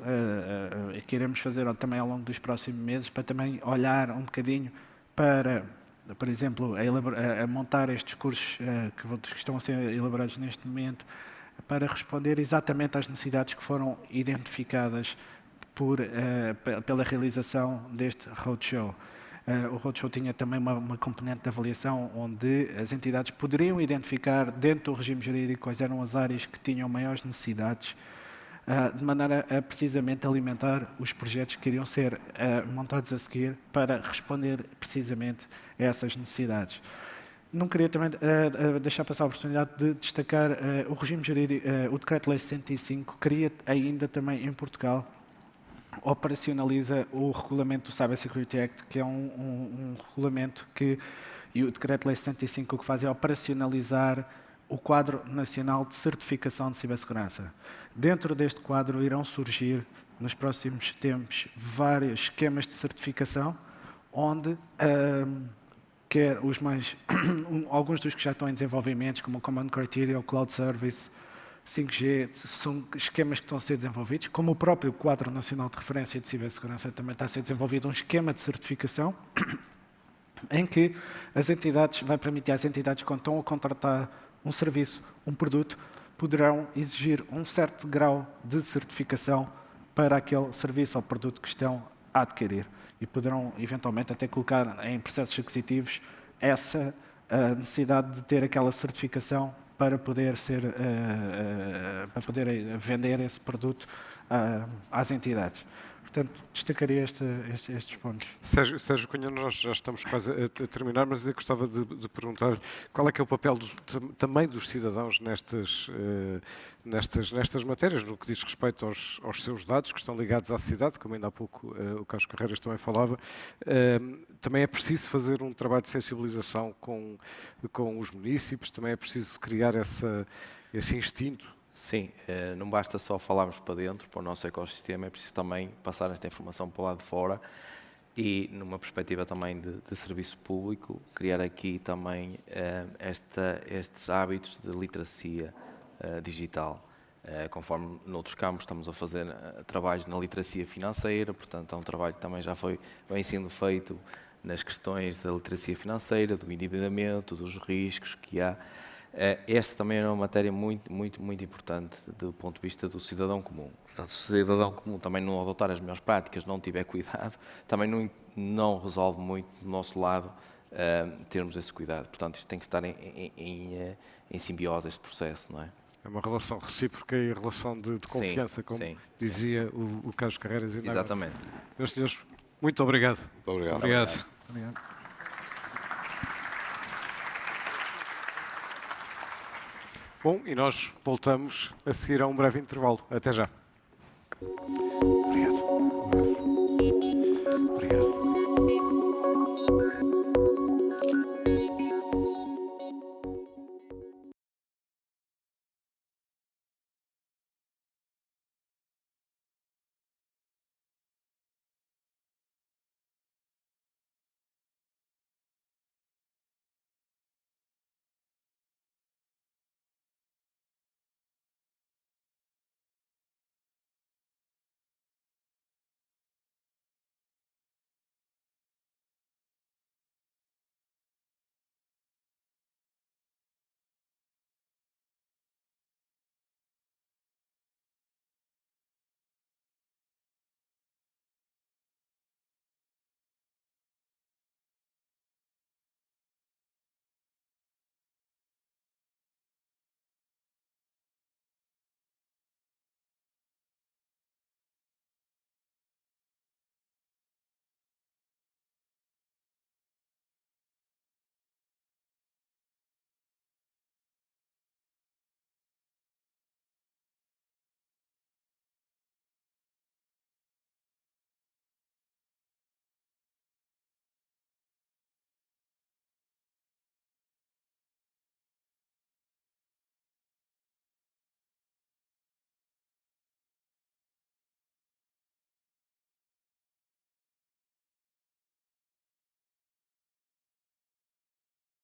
que iremos fazer também ao longo dos próximos meses, para também olhar um bocadinho para, por exemplo, a montar estes cursos que estão a ser elaborados neste momento, para responder exatamente às necessidades que foram identificadas pela realização deste roadshow. O roadshow tinha também uma componente de avaliação onde as entidades poderiam identificar dentro do regime jurídico quais eram as áreas que tinham maiores necessidades, de maneira a precisamente alimentar os projetos que iriam ser montados a seguir para responder precisamente a essas necessidades. Não queria também deixar passar a oportunidade de destacar o regime jurídico, o Decreto-Lei 105, cria ainda também em Portugal, operacionaliza o regulamento do Cyber Security Act, que é um regulamento e o Decreto-Lei 65 o que faz é operacionalizar o quadro nacional de certificação de cibersegurança. Dentro deste quadro irão surgir, nos próximos tempos, vários esquemas de certificação, onde quer alguns dos que já estão em desenvolvimento, como o Common Criteria, o Cloud Service, 5G, são esquemas que estão a ser desenvolvidos, como o próprio Quadro Nacional de Referência de Cibersegurança também está a ser desenvolvido um esquema de certificação, em que vai permitir às entidades, quando estão a contratar um serviço, um produto, poderão exigir um certo grau de certificação para aquele serviço ou produto que estão a adquirir. E poderão, eventualmente, até colocar em processos aquisitivos essa necessidade de ter aquela certificação para poder vender esse produto às entidades. Portanto, destacaria estes pontos. Sérgio Cunha, nós já estamos quase a terminar, mas eu gostava de perguntar qual é que é o papel também dos cidadãos nestas matérias, no que diz respeito aos seus dados que estão ligados à cidade, como ainda há pouco o Carlos Carreiras também falava. Também é preciso fazer um trabalho de sensibilização com os munícipes, também é preciso criar esse instinto. Sim, não basta só falarmos para dentro, para o nosso ecossistema, é preciso também passar esta informação para o lado de fora e, numa perspectiva também de serviço público, criar aqui também estes hábitos de literacia digital. Conforme noutros campos estamos a fazer trabalhos na literacia financeira, portanto é um trabalho que também já vem sendo feito nas questões da literacia financeira, do endividamento, dos riscos que há. Esta também é uma matéria muito, muito, muito importante do ponto de vista do cidadão comum. Portanto, se o cidadão comum também não adotar as melhores práticas, não tiver cuidado, também não resolve muito do nosso lado termos esse cuidado. Portanto, isto tem que estar em simbiose, este processo, não é? É uma relação recíproca e relação de confiança, como dizia o Carlos Carreiras. Exatamente. Meus senhores, muito obrigado. Muito obrigado. Obrigado. Bom, e nós voltamos a seguir a um breve intervalo. Até já. Obrigado. Obrigado.